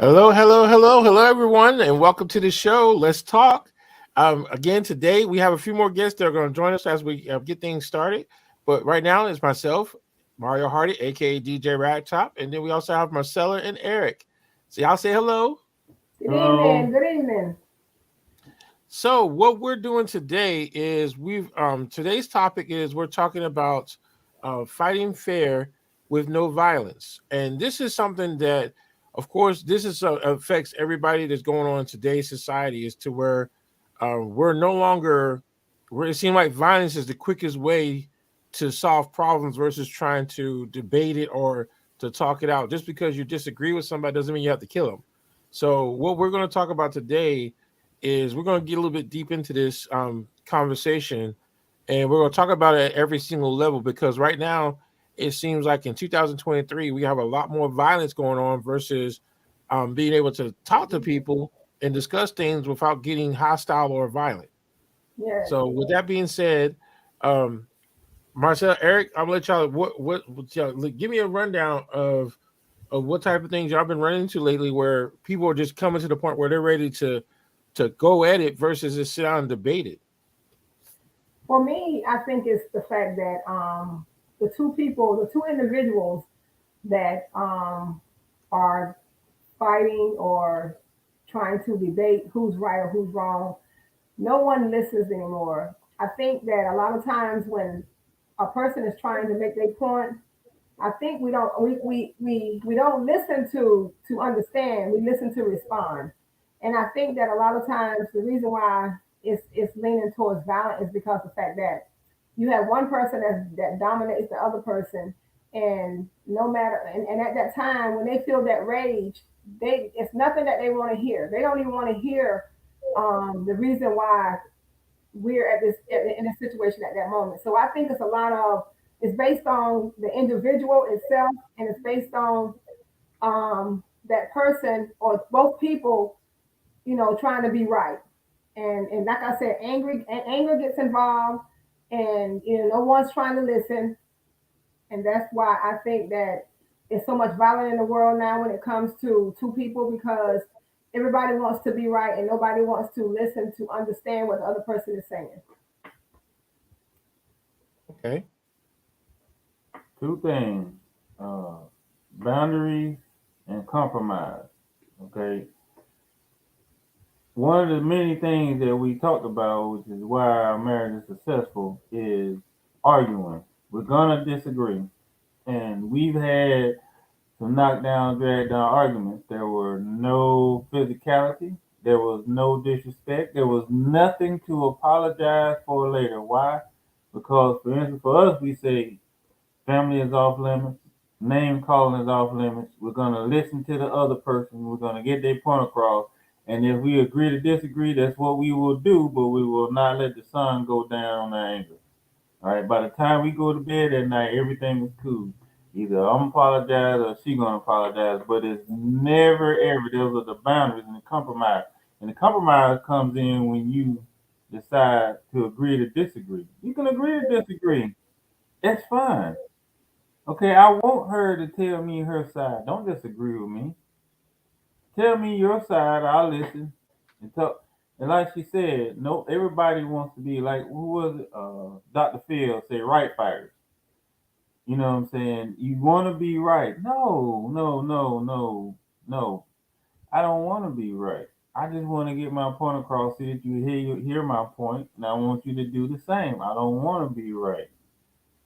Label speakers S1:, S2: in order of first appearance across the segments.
S1: Hello, everyone, and welcome to the show. Let's talk. Again, today we have a few more guests that are going to join us as we get things started. But right now, it's myself, Mario Hardy, aka DJ Ragtop, and then we also have Marcella and Eric. So y'all say hello.
S2: Good
S3: Hello.
S2: evening. Good evening.
S1: So what we're doing today is we've today's topic is we're talking about fighting fair with no violence, and this is something that, of course, this is affects everybody that's going on in today's society. Is to where we're no longer. Where it seems like violence is the quickest way to solve problems versus trying to debate it or to talk it out. Just because you disagree with somebody doesn't mean you have to kill them. So what we're going to talk about today is we're going to get a little bit deep into this conversation, and we're going to talk about it at every single level because right now it seems like in 2023 we have a lot more violence going on versus being able to talk to people and discuss things without getting hostile or violent.
S2: Yes.
S1: So with that being said, um, Marcel, Eric, I'm gonna let y'all what y'all, give me a rundown of what type of things y'all been running into lately where people are just coming to the point where they're ready to go at it versus just sit down and debate it.
S2: For me, I think it's the fact that the two individuals that are fighting or trying to debate who's right or who's wrong, no one listens anymore. I think that a lot of times when a person is trying to make their point, I think we don't listen to understand. We listen to respond, and I think that a lot of times the reason why it's leaning towards violence is because of the fact that you have one person that dominates the other person, and no matter and at that time when they feel that rage, they it's nothing that they want to hear. They don't even want to hear the reason why we're at this in a situation at that moment. So I think it's a lot of it's based on the individual itself, and it's based on that person or both people, trying to be right. And like I said, anger gets involved, and no one's trying to listen, and that's why I think that it's so much violence in the world now when it comes to two people because everybody wants to be right and nobody wants to listen to understand what the other person is saying.
S1: Okay.
S3: Two things: uh, boundaries and compromise. Okay. One of the many things that we talked about, which is why our marriage is successful, is arguing. We're gonna disagree, and we've had some knockdown, drag down arguments. There were no physicality. There was no disrespect. There was nothing to apologize for later. Why? Because, for instance, for us, we say family is off limits. Name calling is off limits. We're going to listen to the other person. We're going to get their point across. And if we agree to disagree, that's what we will do, but we will not let the sun go down on our anger. All right. By the time we go to bed at night, everything is cool. Either I'm apologize or she gonna apologize, but it's never ever. Those are the boundaries and the compromise. And the compromise comes in when you decide to agree to disagree. You can agree to disagree. That's fine. Okay, I want her to tell me her side. Don't disagree with me. Tell me your side. I'll listen and talk. And like she said, no, everybody wants to be like who was it? Dr. Phil said, right fighters. You know what I'm saying? You want to be right. No, no, no, no, no. I don't want to be right. I just want to get my point across so that you hear my point, and I want you to do the same. I don't want to be right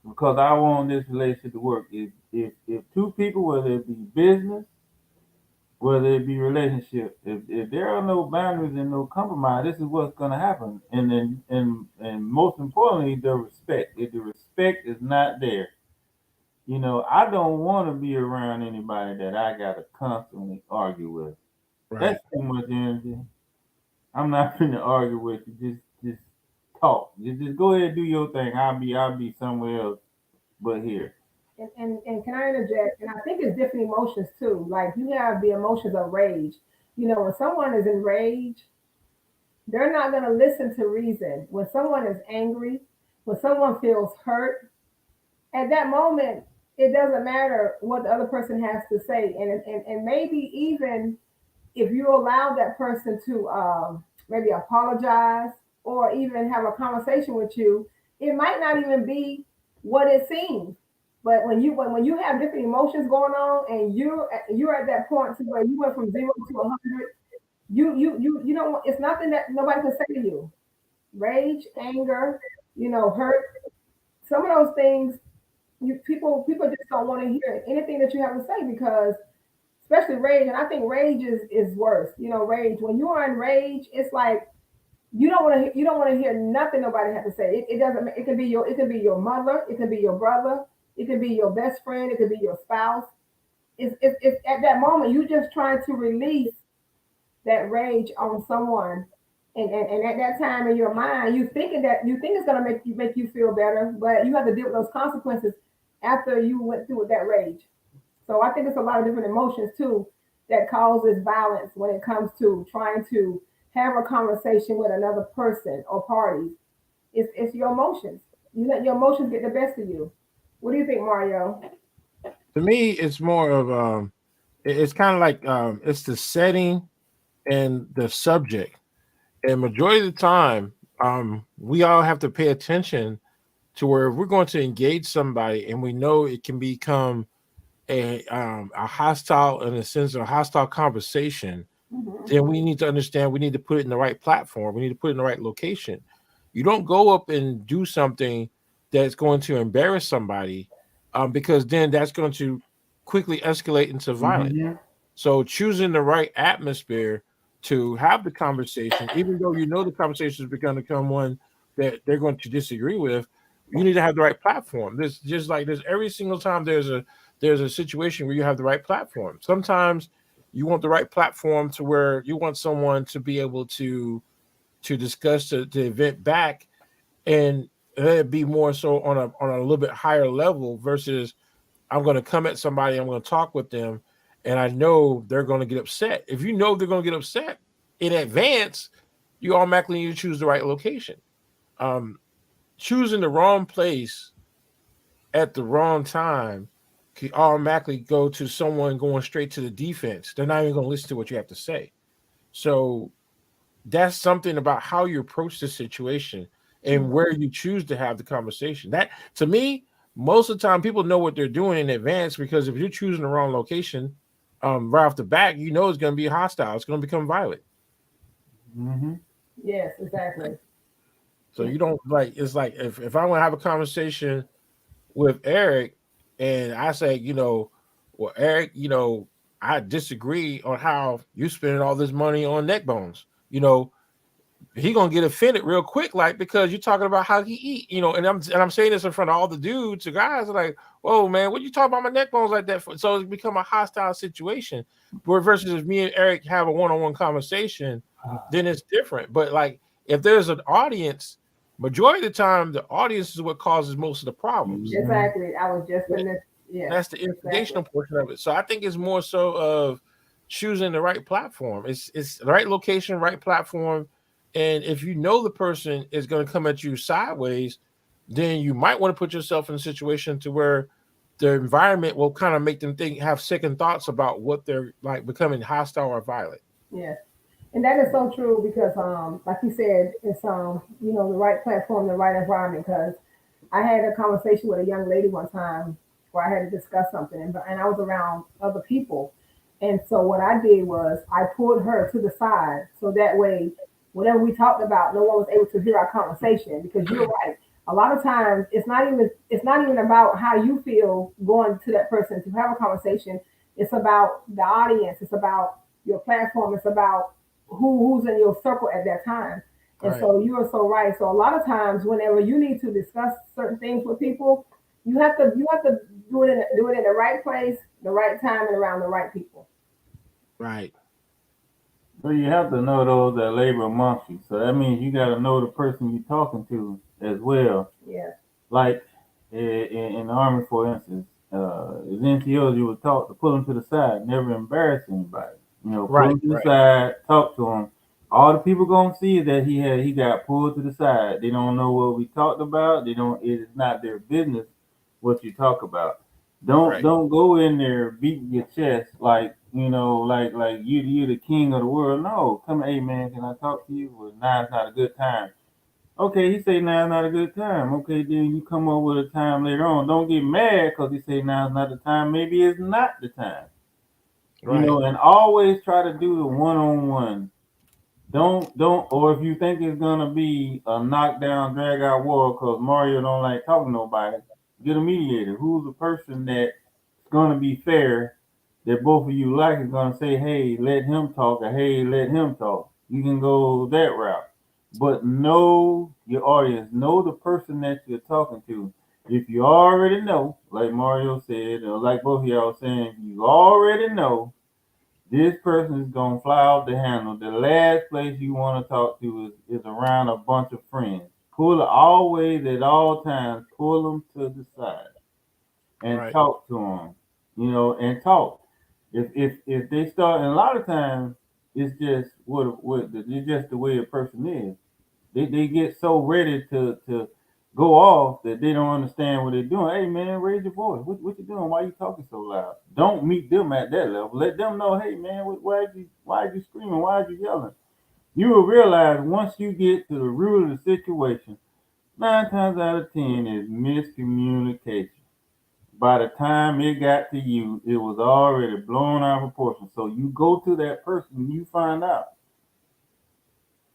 S3: because I want this relationship to work. If two people, whether it be business, whether it be relationship, if there are no boundaries and no compromise, this is what's going to happen. And most importantly, the respect. If the respect is not there, I don't want to be around anybody that I got to constantly argue with.
S1: Right.
S3: That's too much energy. I'm not going to argue with you. Just talk. Just go ahead and do your thing. I'll be somewhere else but here.
S2: And can I interject? And I think it's different emotions too. Like you have the emotions of rage. When someone is enraged, they're not going to listen to reason. When someone is angry, when someone feels hurt, at that moment, it doesn't matter what the other person has to say. And maybe even if you allow that person to maybe apologize or even have a conversation with you, it might not even be what it seems. But when you have different emotions going on and you're at that point to where you went from 0 to 100, you don't. It's nothing that nobody can say to you. Rage, anger, hurt. Some of those things, people just don't want to hear anything that you have to say because especially rage, and I think rage is worse. Rage. When you are in rage, it's like you don't want to hear nothing nobody has to say. It doesn't. It can be your mother. It can be your brother. It can be your best friend. It could be your spouse. It's at that moment you just trying to release that rage on someone. And at that time in your mind, you think it's gonna make you feel better, but you have to deal with those consequences after you went through with that rage. So I think it's a lot of different emotions too that causes violence when it comes to trying to have a conversation with another person or parties. It's your emotions. You let your emotions get the best of you. What do you think, Mario?
S1: To me, it's more of it's kind of like it's the setting and the subject. And majority of the time, we all have to pay attention to where if we're going to engage somebody and we know it can become a hostile, in a sense, a hostile conversation,
S2: Hmm.
S1: then we need to understand we need to put it in the right platform. We need to put it in the right location. You don't go up and do something that's going to embarrass somebody, because then that's going to quickly escalate into violence.
S3: Mm-hmm.
S1: So choosing the right atmosphere to have the conversation, even though you know the conversation is going to come one that they're going to disagree with, you need to have the right platform. There's just like there's every single time there's a situation where you have the right platform. Sometimes you want the right platform to where you want someone to be able to discuss the event back and let it be more so on a little bit higher level versus I'm going to come at somebody, I'm going to talk with them, and I know they're going to get upset. If you know they're going to get upset in advance, you automatically need to choose the right location. Um, Choosing the wrong place at the wrong time can automatically go to someone going straight to the defense. They're not even going to listen to what you have to say. So that's something about how you approach the situation and where you choose to have the conversation. That to me, most of the time, people know what they're doing in advance because if you're choosing the wrong location, right off the bat, you know it's going to be hostile. It's going to become violent.
S3: Mm-hmm.
S2: Yes, exactly.
S1: So you don't like. It's like if I want to have a conversation with Eric, and I say, well, Eric, I disagree on how you spending all this money on neck bones. He gonna get offended real quick, like because you're talking about how he eat, and I'm saying this in front of all the dudes, the guys are like, "Whoa, man, what you talking about my neck bones like that for?" So it's become a hostile situation. But versus if me and Eric have a one-on-one conversation, then it's different. But like if there's an audience, majority of the time, the audience is what causes most of the problems.
S3: Mm-hmm.
S2: Exactly. I was just in this. Yes,
S1: That's the
S2: exactly.
S1: instigational portion of it. So I think it's more so of choosing the right platform. It's the right location, right platform. And if you know the person is going to come at you sideways, then you might want to put yourself in a situation to where the environment will kind of make them have second thoughts about what they're like becoming hostile or violent.
S2: Yes. And that is so true because, like you said, it's the right platform, the right environment. Because I had a conversation with a young lady one time where I had to discuss something, and I was around other people, and so what I did was I pulled her to the side so that way, whatever we talked about, no one was able to hear our conversation. Because you're right, a lot of times it's not even about how you feel going to that person to have a conversation. It's about the audience. It's about your platform. It's about who's in your circle at that time. And
S1: Right.
S2: so you are so right. So a lot of times, whenever you need to discuss certain things with people, you have to do it in the right place, the right time, and around the right people.
S1: Right.
S3: So you have to know those that labor amongst you. So that means you got to know the person you're talking to as well.
S2: Yeah.
S3: Like in the army, for instance, as NCOs, you were taught to pull them to the side, never embarrass anybody. Pull
S1: Right.
S3: them to the
S1: Right.
S3: side, talk to them. All the people gonna see is that he got pulled to the side. They don't know what we talked about. They don't. It is not their business what you talk about.
S1: Right.
S3: Don't go in there beating your chest like like you the king of the world. No, come, hey man, can I talk to you? Well, now it's not a good time. Okay, he say now's not a good time. Okay, then you come up with a time later on. Don't get mad because he say now's not the time. Maybe it's not the time.
S1: Right.
S3: And always try to do the one on one. Don't, or if you think it's gonna be a knockdown, drag out war because Mario don't like talking to nobody, get a mediator. Who's the person that's gonna be fair that both of you like is gonna say, hey, let him talk, or hey, let him talk. You can go that route. But know your audience, know the person that you're talking to. If you already know, like Mario said, or like both of y'all saying, you already know this person is gonna fly off the handle. The last place you want to talk to is around a bunch of friends. Pull always at all times. Pull them to the side and
S1: Right.
S3: talk to them. And talk. If they start, and a lot of times it's just it's just the way a person is. They get so ready to go off that they don't understand what they're doing. Hey man, raise your voice. What you doing? Why you talking so loud? Don't meet them at that level. Let them know, hey man, why you screaming? Why are you yelling? You will realize once you get to the root of the situation, 9 times out of 10 is miscommunication. By the time it got to you, it was already blown out of proportion. So you go to that person, you find out,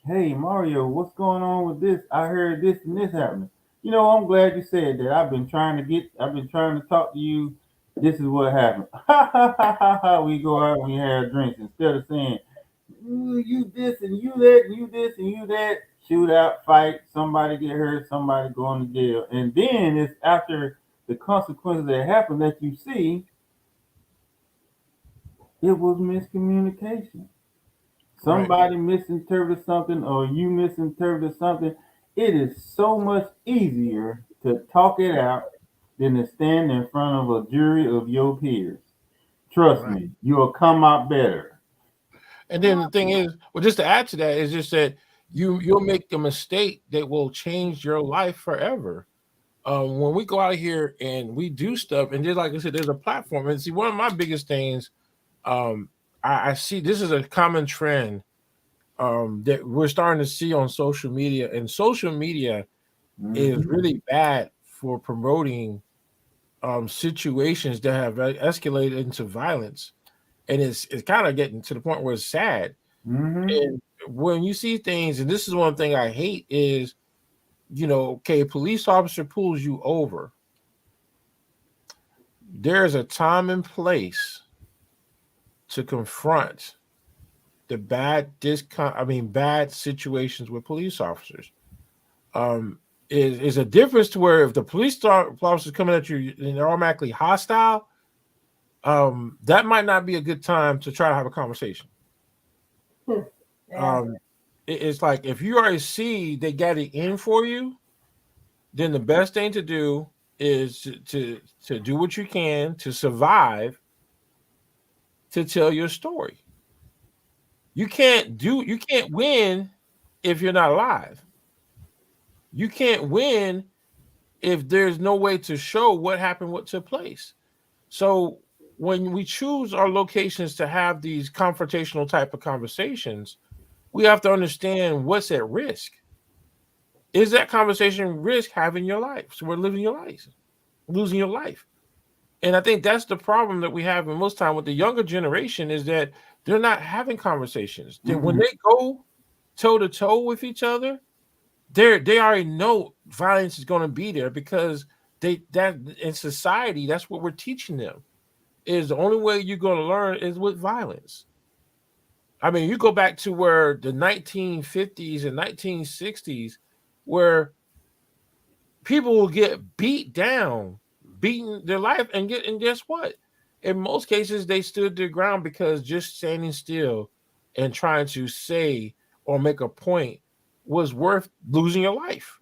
S3: hey Mario, what's going on with this? I heard this and this happening. I'm glad you said that. I've been trying to talk to you. This is what happened. Ha ha ha ha ha. We go out and we have drinks instead of saying, "Ooh, you this and you that, and you this and you that." Shootout, fight, somebody get hurt, somebody going to jail, and then it's after the consequences that happen that you see it was miscommunication.
S1: Right.
S3: Somebody misinterpreted something or you misinterpreted something, it is so much easier to talk it out than to stand in front of a jury of your peers. Trust
S1: Right.
S3: me, you'll come out better.
S1: And then the thing is, well, just to add to that is just that you'll make a mistake that will change your life forever. When we go out here and we do stuff, and just like I said, there's a platform. And see, one of my biggest things, um, I see this is a common trend that we're starting to see on social media, and social media is
S3: Hmm.
S1: really bad for promoting situations that have escalated into violence, and it's kind of getting to the point where it's sad.
S3: Hmm.
S1: And when you see things, and this is one thing I hate is, okay, a police officer pulls you over. There's a time and place to confront the bad situations with police officers. Um, is a difference to where if the officers coming at you and they're automatically hostile, that might not be a good time to try to have a conversation.
S2: Hmm. Yeah.
S1: Um, it's like if you already see they got it in for you, then the best thing to do is to do what you can to survive, to tell your story. You can't win if you're not alive. You can't win if there's no way to show what happened, what took place. So when we choose our locations to have these confrontational type of conversations, we have to understand what's at risk. Is that conversation risk having your life? So we're living your life, losing your life. And I think that's the problem that we have in most time with the younger generation is that they're not having conversations. That when
S3: Hmm.
S1: they go toe to toe with each other, they already know violence is going to be there because that in society that's what we're teaching them is the only way you're going to learn is with violence. I mean, you go back to where the 1950s and 1960s, where people will get beat down, beaten their life, and guess what? In most cases, they stood their ground because just standing still and trying to say or make a point was worth losing your life.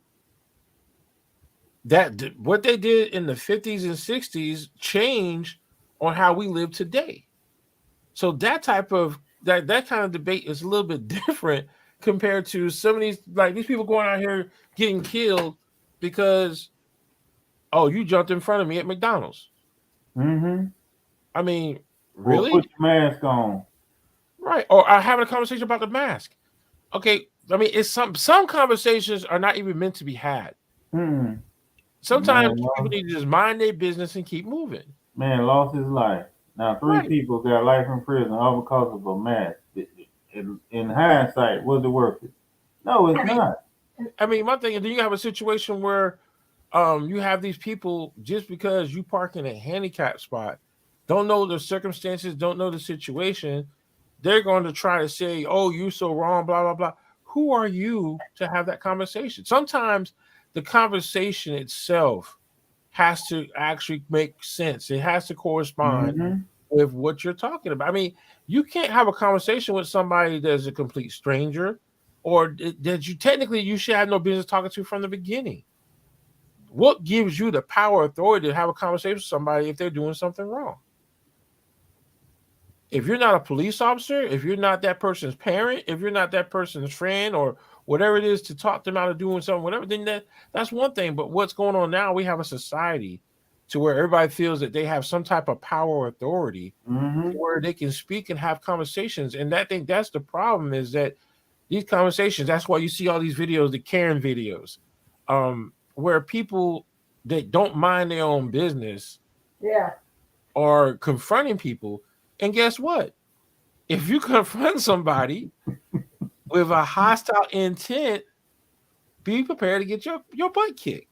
S1: What they did in the 50s and 60s changed on how we live today. So that kind of debate is a little bit different compared to some of these people going out here getting killed because, oh, you jumped in front of me at McDonald's.
S3: Mm-hmm.
S1: I mean,
S3: Or
S1: really?
S3: put your mask on.
S1: Right. Or having a conversation about the mask. Okay. I mean, it's some conversations are not even meant to be had.
S3: Hmm.
S1: Sometimes
S3: Man,
S1: people
S3: no.
S1: need to just mind their business and keep moving.
S3: Man lost his life. Now three
S1: Right.
S3: people got life in prison all because of a mask. In hindsight, was it worth it? No,
S1: I
S3: it's
S1: mean,
S3: not.
S1: my thing is, then you have a situation where you have these people just because you park in a handicap spot, don't know the circumstances, don't know the situation, they're going to try to say, "Oh, you so wrong," blah blah blah. Who are you to have that conversation? Sometimes the conversation itself has to actually make sense. It has to correspond
S3: Mm-hmm.
S1: with what you're talking about. I mean, you can't have a conversation with somebody that's a complete stranger or that you technically you should have no business talking to from the beginning. What gives you the power authority to have a conversation with somebody if they're doing something wrong? If you're not a police officer, if you're not that person's parent, if you're not that person's friend or whatever it is to talk them out of doing something, whatever, then that's one thing. But what's going on now, we have a society to where everybody feels that they have some type of power or authority
S3: Mm-hmm.
S1: where they can speak and have conversations. And that thing that's the problem is that these conversations, that's why you see all these videos, the Karen videos, where people that don't mind their own business
S2: Yeah.
S1: are confronting people. And guess what? If you confront somebody with a hostile intent, be prepared to get your butt kicked.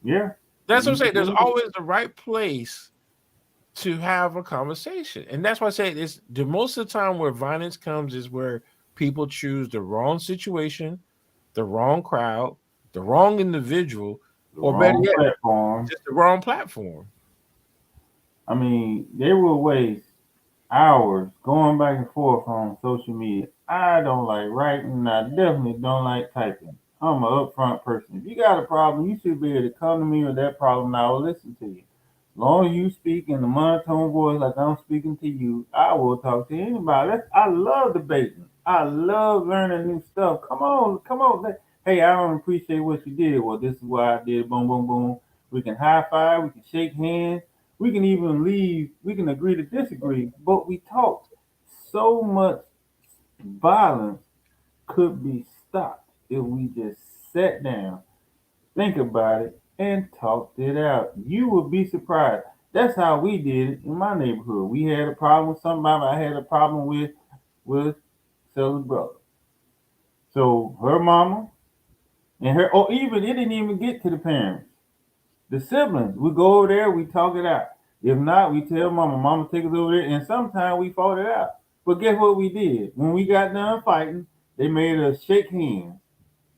S3: Yeah.
S1: That's what I'm
S3: You
S1: saying. There's
S3: sure did.
S1: always the right place to have a conversation. And that's why I say it's the most of the time where violence comes is where people choose the wrong situation, the wrong crowd, the wrong individual,
S3: The
S1: or better
S3: wrong
S1: yet,
S3: platform.
S1: just the wrong platform.
S3: I mean, they will waste hours going back and forth on social media. I don't like writing. I definitely don't like typing. I'm an upfront person. If you got a problem, you should be able to come to me with that problem and I will listen to you. As long as you speak in a monotone voice like I'm speaking to you, I will talk to anybody. I love debating. I love learning new stuff. Come on, come on. Hey, I don't appreciate what you did. Well, this is why I did. Boom, boom, boom. We can high five. We can shake hands. We can even leave. We can agree to disagree. But we talk. So much violence could be stopped if we just sat down, think about it, and talked it out. You would be surprised. That's how we did it in my neighborhood. We had a problem with somebody. I had a problem with Seller's brother. So her mama and her, or even it didn't even get to the parents. The siblings, we go over there, we talk it out. If not, we tell mama, mama take us over there, and sometimes we fought it out. But guess what we did? When we got done fighting, they made us shake hands.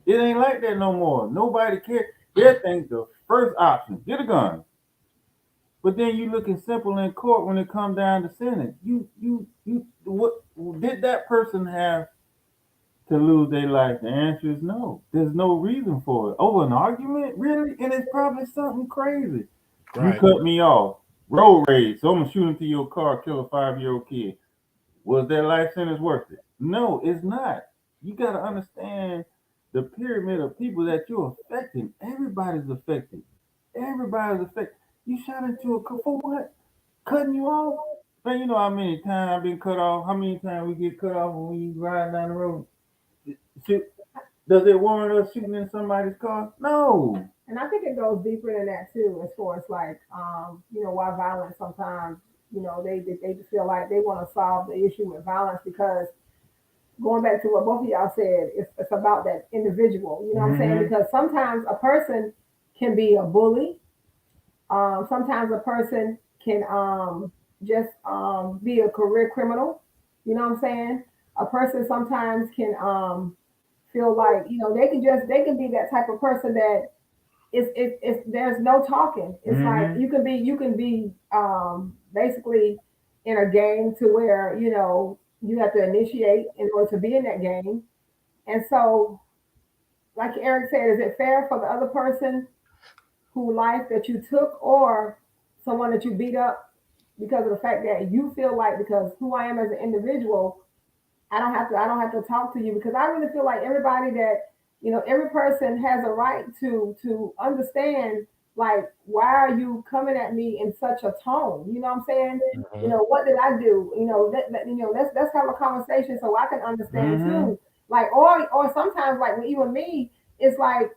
S3: It ain't like that no more. Nobody cares. They think the first option, get a gun. But then you looking simple in court when it come down to sentence. What did that person have to lose their life? The answer is no. There's no reason for it. Over an argument, really? And it's probably something crazy. You
S1: Right.
S3: cut me off. Road rage. So I'm gonna shoot into your car, kill a 5-year-old kid. Was that life sentence worth it? No, it's not. You got to understand the pyramid of people that you're affecting. Everybody's affected. Everybody's affected. You shot into a car for what? Cutting you off? Man, you know how many times I've been cut off? How many times we get cut off when we ride down the road? Shoot, does it warrant us shooting in somebody's car? No.
S2: And I think it goes deeper than that too, as far as like, why violence sometimes, they just feel like they want to solve the issue with violence because going back to what both of y'all said, it's about that individual, you know what I'm saying?
S3: Mm-hmm.
S2: Because sometimes a person can be a bully. Sometimes a person can just be a career criminal. You know what I'm saying? A person sometimes can feel like, they can be that type of person that it's there's no talking. It's like
S3: Mm-hmm.
S2: you can be basically in a game to where you have to initiate in order to be in that game. And so, like Eric said, is it fair for the other person who life that you took or someone that you beat up because of the fact that you feel like because who I am as an individual, I don't have to talk to you because I really feel like everybody that every person has a right to understand Like, why are you coming at me in such a tone? You know what I'm saying? You
S1: Mhm.
S2: know, what did I do? You know, let's have a conversation so I can understand
S3: Mm-hmm.
S2: too. Like, or sometimes like even me, it's like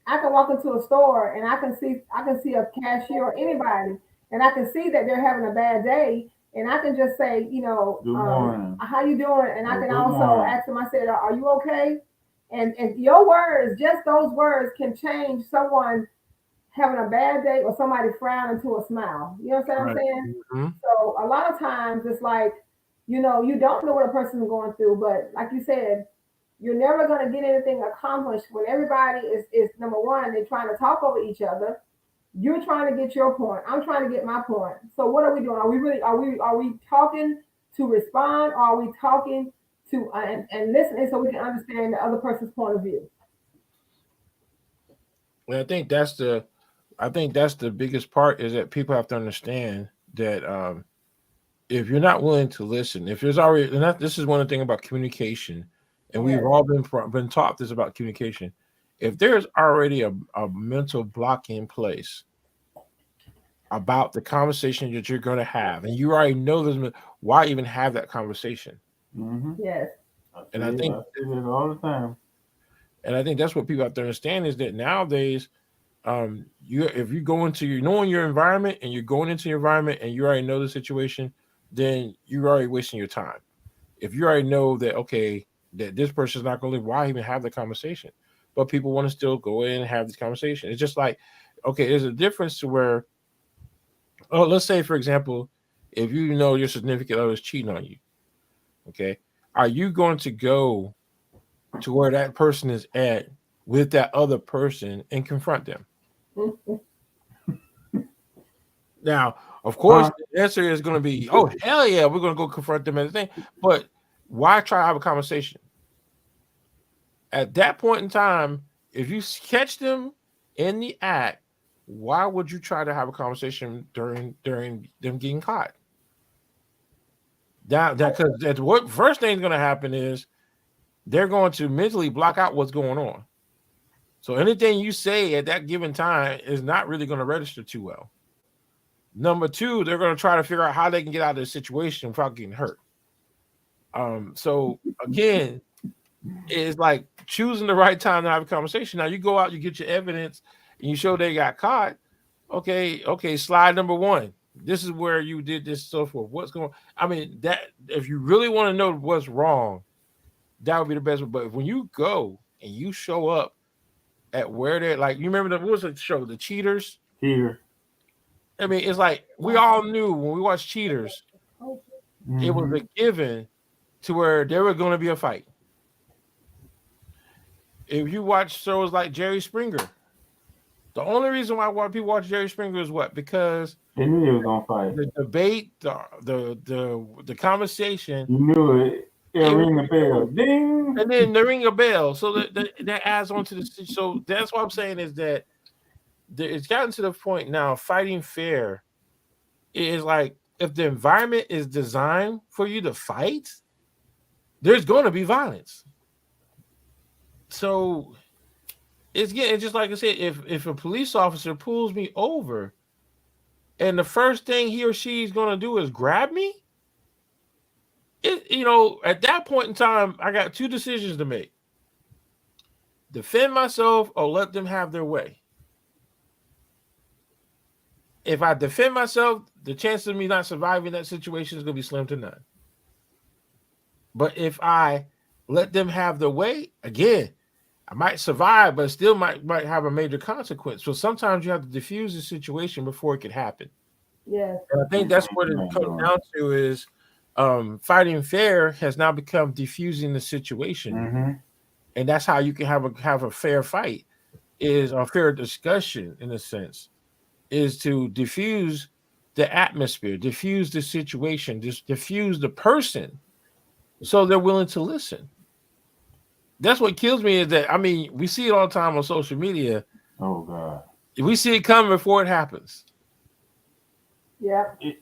S2: I can walk into a store and I can see a cashier or anybody, and I can see that they're having a bad day, and I can just say,
S3: Good morning.
S2: how you doing? And I
S3: Or
S2: can
S3: good
S2: also
S3: morning.
S2: ask them. I said, are you okay? And your words, just those words, can change someone having a bad day or somebody frown into a smile. You know what I'm
S1: Right.
S2: saying?
S1: Mhm.
S2: So a lot of times it's like, you don't know what a person is going through, but like you said, you're never going to get anything accomplished when everybody is number one, they're trying to talk over each other. You're trying to get your point. I'm trying to get my point. So what are we doing? Are we talking to respond, or are we talking to and listening so we can understand the other person's point of view?
S1: And I think that's the biggest part is that people have to understand that if you're not willing to listen, if there's already, and this is one of the things about communication, and we've
S2: Yes.
S1: all been taught this about communication. If there's already a mental block in place about the conversation that you're going to have, and you already know why even have that conversation?
S3: Mm-hmm.
S2: Yes.
S3: I
S1: And
S3: see
S1: I
S3: it.
S1: think,
S3: I see it all the time.
S1: and I think that's what people have to understand is that nowadays, you if you go into your knowing your environment and you're going into your environment and you already know the situation, then you're already wasting your time. If you already know that okay, that this person's not going to live, why even have the conversation? But people want to still go in and have this conversation. It's just like, okay, there's a difference to where, oh, let's say for example, if you know your significant other is cheating on you, okay, are you going to go to where that person is at with that other person and confront them? Now, of course,
S3: Huh?
S1: the answer is going to be, oh, hell yeah, we're going to go confront them and everything. But why try to have a conversation? At that point in time, if you catch them in the act, why would you try to have a conversation during them getting caught? That because that's what first thing's going to happen is they're going to mentally block out what's going on. So anything you say at that given time is not really going to register too well. Number two, they're going to try to figure out how they can get out of the situation without getting hurt. So again, it's like choosing the right time to have a conversation. Now you go out, you get your evidence, and you show they got caught. Okay, slide number one. This is where you did this, so forth. What's going? I mean, that if you really want to know what's wrong, that would be the best. But when you go and you show up at where they're like, you remember what was the show, The Cheaters?
S3: Here.
S1: I mean, it's like we all knew when we watched Cheaters, it was
S3: Mm-hmm.
S1: a given to where there was going to be a fight. If you watch shows like Jerry Springer, the only reason why people watch Jerry Springer is what? Because
S3: They knew they was gonna fight.
S1: the debate, the conversation,
S3: You knew it. It'll
S1: it was
S3: ring a bell.
S1: good.
S3: Ding.
S1: And then they ring a bell, so that adds on to the. So that's what I'm saying is that it's gotten to the point now. Fighting fair is like if the environment is designed for you to fight, there's going to be violence. So it's getting just like I said. If a police officer pulls me over and the first thing he or she is going to do is grab me, at that point in time, I got two decisions to make: defend myself or let them have their way. If I defend myself, the chance of me not surviving that situation is going to be slim to none. But if I let them have their way, again, I might survive, but it still might have a major consequence. So sometimes you have to diffuse the situation before it could happen.
S2: Yes.
S1: And I think
S3: That's
S1: that's
S3: what
S1: what it
S3: I'm
S1: comes
S3: doing.
S1: down to is fighting fair has now become diffusing the situation,
S3: Mm-hmm.
S1: and that's how you can have a fair fight is a fair discussion in a sense is to diffuse the atmosphere, diffuse the situation, just diffuse the person so they're willing to listen. That's what kills me is that I mean we see it all the time on social media.
S3: Oh God.
S1: We see it coming before it happens.
S2: Yep.
S3: It,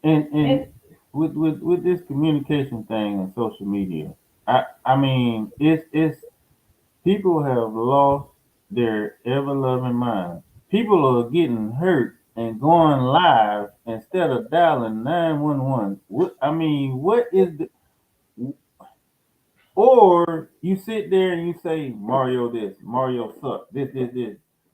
S3: and
S2: And
S3: with this communication thing and social media, I mean it's people have lost their ever loving mind. people are getting hurt and going live instead of dialing 911. What I mean, what is the or you sit there and you say Mario this, Mario suck, this.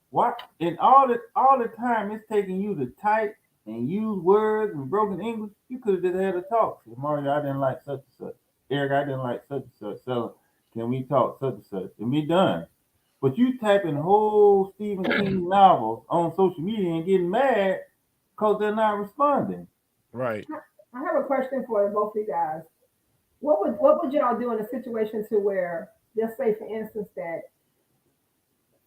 S3: What? And all the time it's taking you to type and use words and broken English. You could have just had a talk. Say, Mario, I didn't like such and such. Eric, I didn't like such and such. So can we talk such and such and be done? But you typing whole Stephen King novels on social media and getting mad because they're not responding.
S1: Right.
S2: I have a question for both of you guys. What would y'all do in a situation to where, let's say for instance that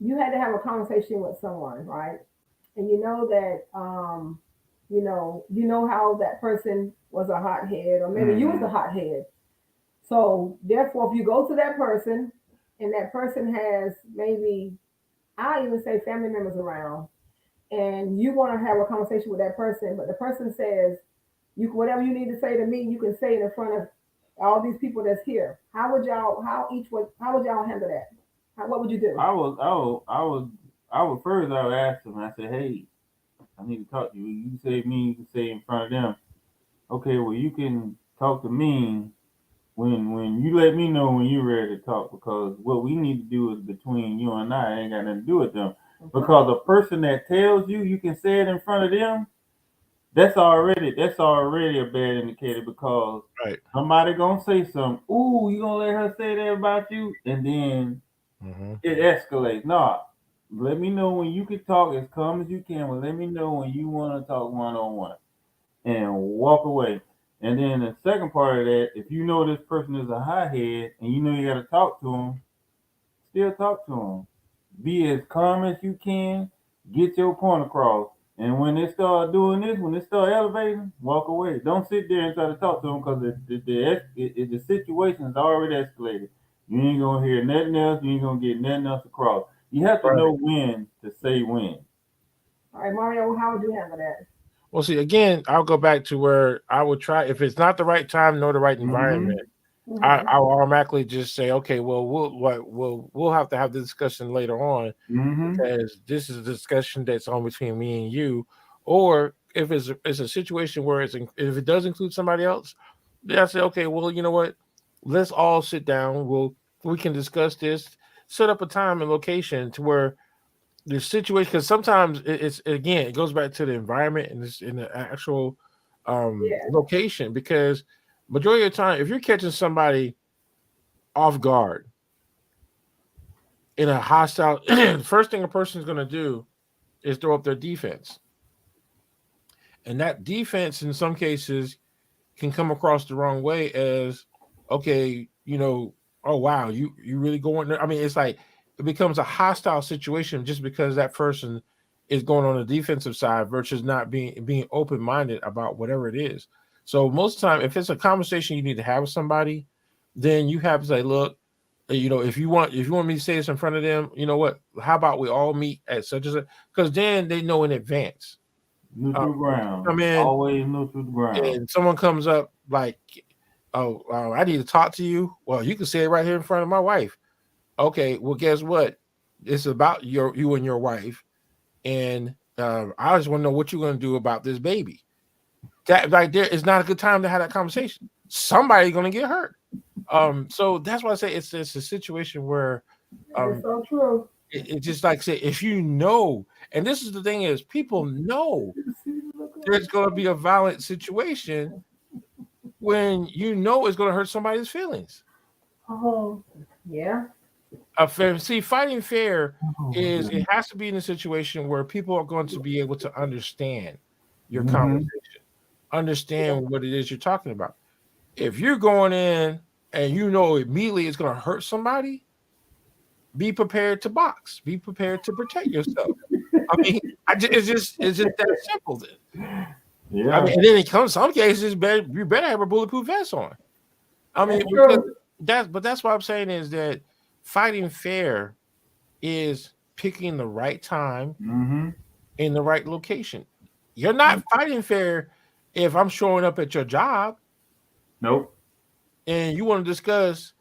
S2: you had to have a conversation with someone, right? And you know that you know how that person was a hothead, or maybe you was a
S3: Mm-hmm.
S2: hothead. So therefore, if you go to that person and that person has maybe, I even say family members around, and you want to have a conversation with that person, but the person says, you whatever you need to say to me, you can say it in front of all these people that's here. How would y'all handle that? What would you do?
S3: I would first I would ask them. I said, hey, I need to talk to you. You say me, you can say in front of them. Okay, well you can talk to me when you let me know when you're ready to talk because what we need to do is between you and I ain't got nothing to do with them.
S2: Okay.
S3: Because a person that tells you you can say it in front of them, that's already a bad indicator because
S1: Right.
S3: somebody gonna say something. Ooh, you gonna let her say that about you, and then
S1: Mm-hmm.
S3: it escalates. No, let me know when you can talk as calm as you can, but let me know when you want to talk one on one and walk away. And then the second part of that, if you know this person is a hothead and you know you got to talk to him, still talk to him. Be as calm as you can. Get your point across. And when they start doing this, when they start elevating, walk away. Don't sit there and try to talk to them because the situation is already escalated. You ain't gonna hear nothing else. You ain't gonna get nothing else across. You have to
S1: Right.
S3: know when to say when.
S2: All right, Mario, how would you handle that?
S1: Well, see, again, I'll go back to where I would try if it's not the right time nor the right
S3: Mm-hmm.
S1: environment.
S2: Hmm.
S1: I will automatically just say, okay, well, we'll have to have the discussion later on
S3: Mm-hmm.
S1: because this is a discussion that's on between me and you. Or if it's a situation where if it does include somebody else, then I say, okay, well, you know what? Let's all sit down. We can discuss this. Set up a time and location to where the situation because sometimes it's again it goes back to the environment and it's in the actual
S2: Yeah,
S1: location because majority of the time if you're catching somebody off guard in a hostile first thing a person is going to do is throw up their defense and that defense in some cases can come across the wrong way as okay, oh wow, you really going there. I mean, it's like it becomes a hostile situation just because that person is going on the defensive side versus not being open minded about whatever it is. So most of the time, if it's a conversation you need to have with somebody, then you have to say, look, if you want me to say this in front of them, you know what? How about we all meet at such and such? Because then they know in advance.
S3: Neutral
S1: If you
S3: ground.
S1: come in
S3: Always neutral ground.
S1: and someone comes up like, "Oh, I need to talk to you." Well, you can say it right here in front of my wife. Okay, well, guess what? It's about you and your wife, and I just want to know what you're going to do about this baby. That right there is not a good time to have that conversation. Somebody's going to get hurt. So that's why I say it's a situation where
S2: that is
S1: um,
S2: so true.
S1: it's just like say if you know, and this is the thing is people know there's going to be a violent situation when you know it's going to hurt somebody's feelings.
S2: Oh, yeah.
S1: Fighting fair
S3: Oh my
S1: is it
S3: goodness.
S1: has to be in a situation where people are going to be able to understand your
S3: Mm-hmm.
S1: conversation, understand what it is you're talking about. If you're going in and you know immediately it's going to hurt somebody, be prepared to box, be prepared to protect yourself. I mean, it's just that simple. I
S3: Yeah.
S1: mean, and then it comes some cases, you better have a bulletproof vest on. I mean,
S2: That's
S1: because
S2: true.
S1: that's what I'm saying is that fighting fair is picking the right time
S3: Mm-hmm.
S1: in the right location. You're not fighting fair if I'm showing up at your job
S3: Nope.
S1: and you want to discuss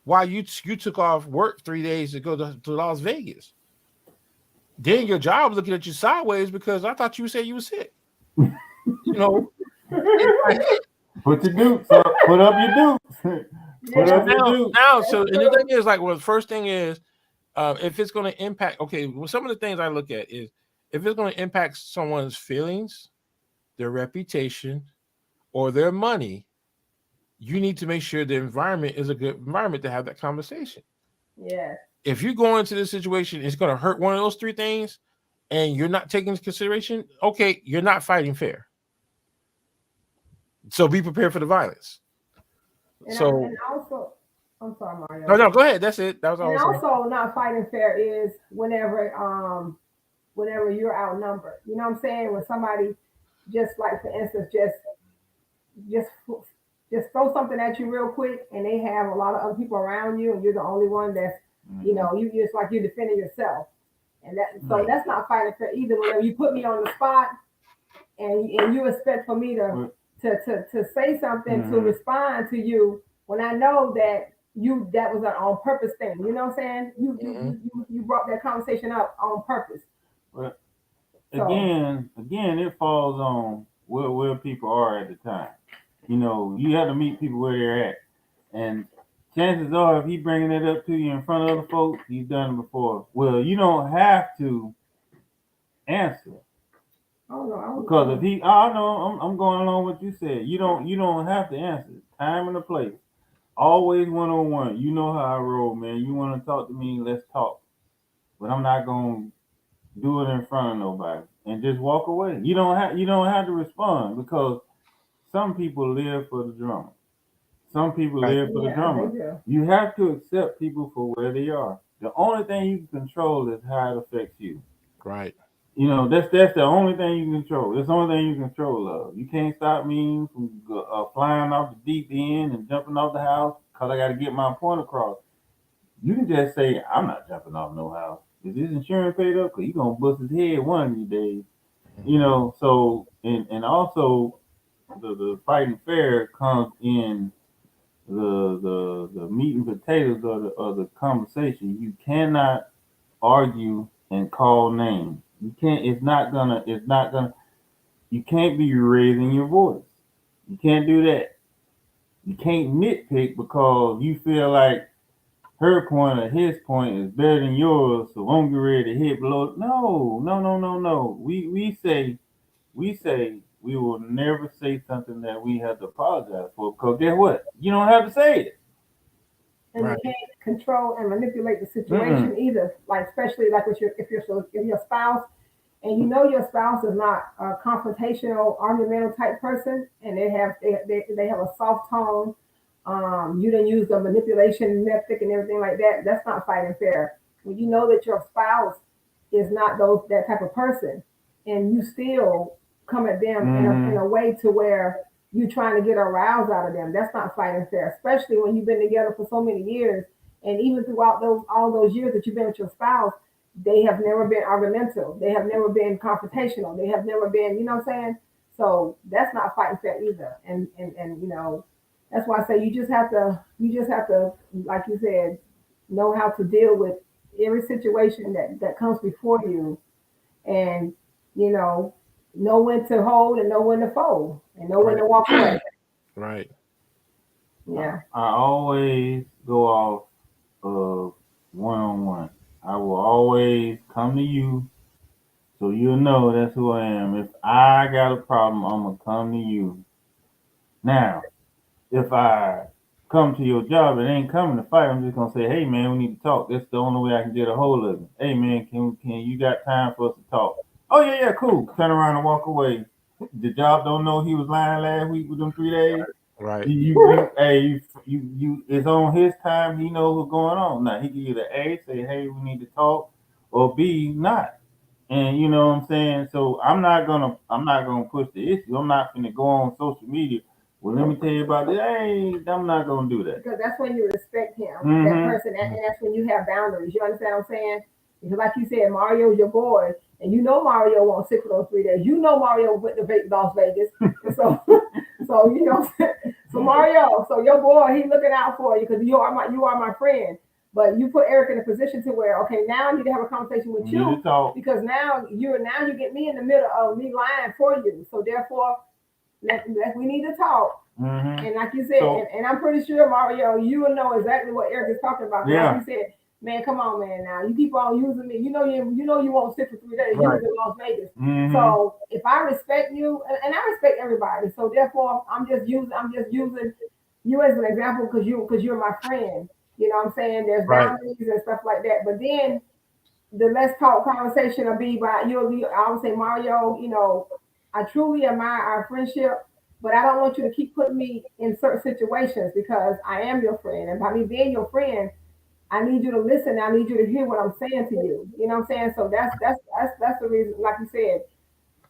S1: why you took off work 3 days to go to Las Vegas. Then your job looking at you sideways because I thought you said you was sick. You know, it's like,
S3: Put your dukes up. Put up your dukes. Put
S1: so
S2: Yeah,
S3: up your
S1: now,
S3: dukes.
S1: now, so
S2: that's
S1: and the thing
S2: true.
S1: is, like, well, the first thing is, if it's going to impact, okay, well, some of the things I look at is if it's going to impact someone's feelings, their reputation, or their money, you need to make sure the environment is a good environment to have that conversation.
S2: Yes.
S1: If you go into this situation, it's going to hurt one of those three things, and you're not taking into consideration, okay, you're not fighting fair. So be prepared for the violence. So,
S2: And also, I'm sorry,
S1: no,
S2: Mario.
S1: no, go ahead. That's it. That was all I
S2: And
S1: was saying.
S2: also, not fighting fair is whenever you're outnumbered. You know what I'm saying? When somebody just like, for instance, just just throw something at you real quick, and they have a lot of other people around you, and you're the only one that's,
S3: Mm-hmm.
S2: you just like you're defending yourself, and so
S1: Right.
S2: that's not fighting fair either. Whenever you put me on the spot, and you expect for me
S3: Well,
S2: to say something to
S3: mm-hmm.
S2: respond to you when I know that that was an on purpose thing. You know what I'm saying?
S1: Hmm.
S2: You brought that conversation up on purpose.
S3: Well,
S2: So
S3: again, it falls on where people are at the time. You know, you have to meet people where they're at, and chances are, if he bringing it up to you in front of other folks, he's done it before. Well, you don't have to answer
S2: I don't know.
S3: because if he, I know, I'm going along with what you said. You don't have to answer. Time and the place. Always one on one. You know how I roll, man. You want to talk to me? Let's talk. But I'm not gonna do it in front of nobody and just walk away. You don't have to respond because some people live for the drama. Some people
S1: Right.
S3: live for the
S2: Yeah, they
S3: drama.
S2: do.
S3: You have to accept people for where they are. The only thing you can control is how it affects you.
S1: Right.
S3: You know, that's the only thing you can control. That's the only thing you can control of. You can't stop me from flying off the deep end and jumping off the house because I got to get my point across. You can just say, I'm not jumping off no house. Is his insurance paid up? Because you're going to bust his head one of these days. You
S1: Hmm.
S3: know, so, and also the fighting fair comes in the meat and potatoes of the conversation. You cannot argue and call names. You can't. It's not gonna. You can't be raising your voice. You can't do that. You can't nitpick because you feel like her point or his point is better than yours, so I'm getting ready to hit below. No, no, no, no, no. We say we will never say something that we have to apologize for because guess what? You don't have to say it.
S2: And you
S1: Right.
S2: can't control and manipulate the
S3: Mm-mm.
S2: situation either. Like, especially like with your spouse, and you know your spouse is not a confrontational, argumentative type person, and they have a soft tone. You didn't use the manipulation method and everything like that. That's not fighting fair. When you know that your spouse is not that type of person, and you still come at them in
S3: Mm-hmm.
S2: a way to where you're trying to get a rouse out of them. That's not fighting fair, especially when you've been together for so many years, and even throughout those all those years that you've been with your spouse, they have never been argumentative. They have never been confrontational. They have never been, you know what I'm saying? So that's not fighting fair either. And that's why I say you just have to, like you said, know how to deal with every situation that comes before you, and you know when to hold and know when to fold and know when
S1: Right.
S2: to walk away.
S1: Right.
S2: Yeah.
S3: I always go off of one on one. I will always come to you so you'll know that's who I am. If I got a problem, I'm gonna come to you. Now, if I come to your job and ain't coming to fight, I'm just gonna say, hey man, we need to talk. That's the only way I can get a hold of you. Hey man, can you got time for us to talk? Oh yeah, yeah, cool. Turn around and walk away. The job don't know he was lying last week with them 3 days.
S1: Right.
S3: Hey, it's on his time. He knows what's going on. Now he can either A, say, hey, we need to talk, or B, not. And you know what I'm saying? So I'm not gonna push the issue. I'm not gonna go on social media. Well, let me tell you about this. Hey, I'm not gonna do that.
S2: Because that's when you respect him, that
S3: Mm-hmm.
S2: person, and that's when you have boundaries. You understand what I'm saying? Because like you said, Mario's your boy, and you know Mario won't sit for those 3 days. You know Mario went to Las Vegas, and so so so Mario, so your boy, he looking out for you because you are my friend. But you put Eric in a position to where, okay, now I need to have a conversation with
S3: We need to
S2: you
S3: talk.
S2: because now you get me in the middle of me lying for you. So therefore, we need to talk.
S3: Hmm.
S2: And like you said,
S3: So
S2: and I'm pretty sure Mario, you will know exactly what Eric is talking about. Like
S3: yeah.
S2: you said, man, come on, man. Now you keep on using me. You won't sit for 3 days. You was
S1: Right.
S2: in Las Vegas.
S3: Hmm.
S2: So if I respect you, and I respect everybody, so therefore I'm just using you as an example because you're my friend. You know what I'm saying? There's
S1: Right.
S2: boundaries and stuff like that. But then the let's talk conversation will be by I would say Mario, I truly admire our friendship, but I don't want you to keep putting me in certain situations because I am your friend. And by me being your friend, I need you to listen. I need you to hear what I'm saying to you. You know what I'm saying? So that's the reason, like you said,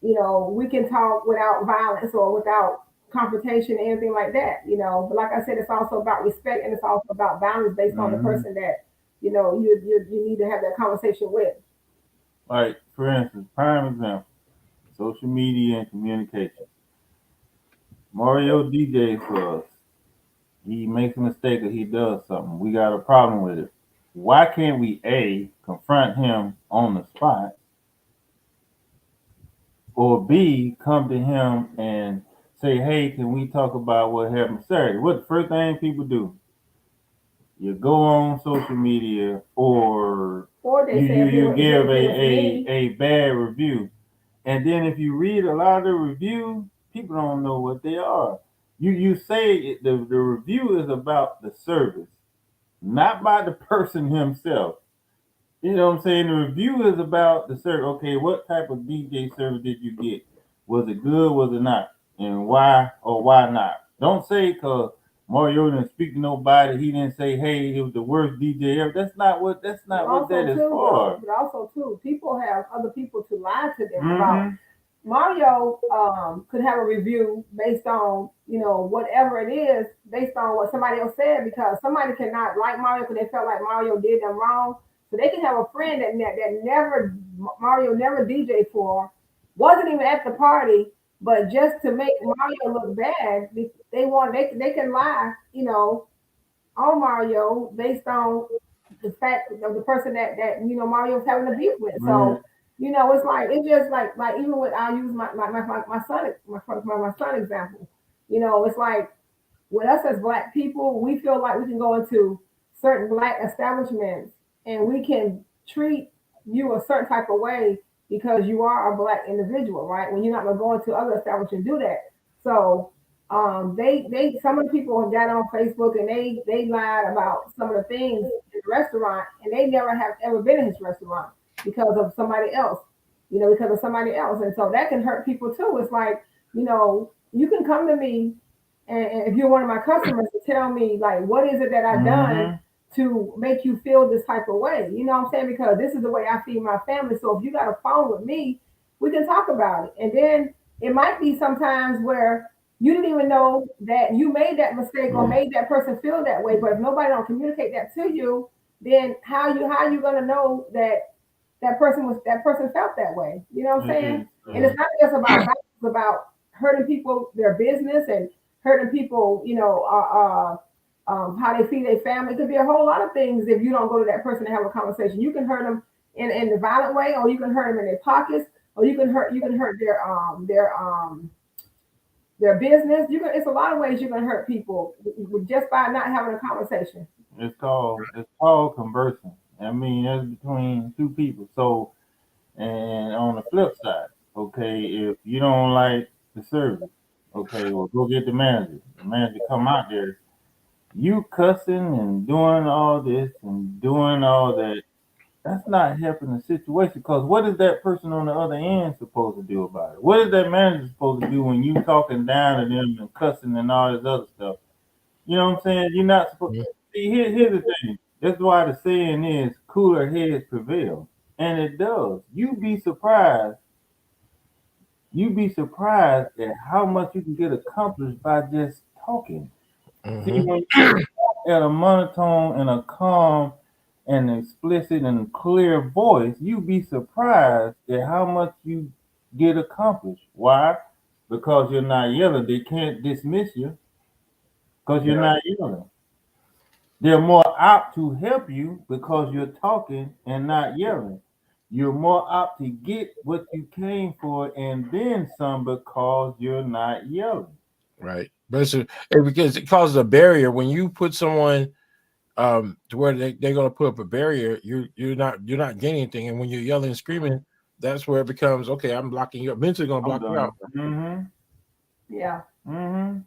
S2: we can talk without violence or without confrontation or anything like that, But like I said, it's also about respect and it's also about boundaries based on the
S3: Hmm.
S2: person that, you need to have that conversation with.
S3: Like for instance, prime example, social media and communication. Mario DJ for us. He makes a mistake or he does something. We got a problem with it. Why can't we A, confront him on the spot, or B, come to him and say, hey, can we talk about what happened Saturday? What the first thing people do? You go on social media or
S2: Or they
S3: you
S2: say
S3: you, you give
S2: if it was me,
S3: a bad review. And then if you read a lot of the reviews, people don't know what they are. You say the review is about the service, not by the person himself. You know what I'm saying? The review is about the service. Okay, what type of DJ service did you get? Was it good? Was it not? And why or why not? Don't say because Mario didn't speak to nobody. He didn't say, "Hey, it was the worst DJ ever." That's not what. That's
S2: but
S3: not what that
S2: also
S3: is
S2: too though,
S3: for.
S2: but also too, people have other people to lie to them about.
S3: Mm-hmm.
S2: Mario could have a review based on whatever it is, based on what somebody else said, because somebody cannot like Mario because they felt like Mario did them wrong. So they can have a friend that never Mario never DJ for, wasn't even at the party, but just to make Mario look bad, they can lie, on Mario based on the fact of the person that Mario's having a beef with.
S3: Right.
S2: So it's like it's just like even with I use my son my son example. It's like with us as black people, we feel like we can go into certain black establishments and we can treat you a certain type of way because you are a black individual, right? When you're not gonna go into other establishments and do that. So they some of the people have got on Facebook and they lied about some of the things in the restaurant and they never have ever been in his restaurant because of somebody else, because of somebody else. And so that can hurt people too. It's like, you can come to me and if you're one of my customers to tell me like what is it that I've done
S3: Mm-hmm.
S2: to make you feel this type of way. You know what I'm saying? Because this is the way I feed my family. So if you got a phone with me, we can talk about it. And then it might be sometimes where you didn't even know that you made that mistake or made that person feel that way. But if nobody don't communicate that to you, then how you gonna know that that person felt that way? You know what I'm saying? And it's
S3: Exactly.
S2: not just about violence, it's about hurting people, their business, and hurting people, how they feed their family. It could be a whole lot of things if you don't go to that person to have a conversation. You can hurt them in the violent way, or you can hurt them in their pockets, or you can hurt their business. It's a lot of ways you can hurt people just by not having a conversation.
S3: It's called conversing. I mean, that's between two people. So, and on the flip side, okay, if you don't like the service, okay, well, go get the manager. The manager come out there. You cussing and doing all this and doing all that. That's not helping the situation because what is that person on the other end supposed to do about it? What is that manager supposed to do when you talking down to them and cussing and all this other stuff? You know what I'm saying? You're not supposed. See, here's the thing. That's why the saying is cooler heads prevail, and it does. You'd be surprised at how much you can get accomplished by just talking. See,
S1: Mm-hmm.
S3: when you at a monotone and a calm and explicit and clear voice, you'd be surprised at how much you get accomplished. Why? Because you're not yelling. They can't dismiss you because you're
S1: Right.
S3: not yelling. They're more apt to help you because you're talking and not yelling. You're more apt to get what you came for and then some because you're not yelling.
S1: Right. But because it causes a barrier when you put someone to where they're going to put up a barrier. You're not getting anything, and when you're yelling and screaming, that's where it becomes okay. I'm blocking you. Mentally going to
S3: I'm
S1: block you out.
S3: done. Mm-hmm.
S2: Yeah.
S3: Mm-hmm.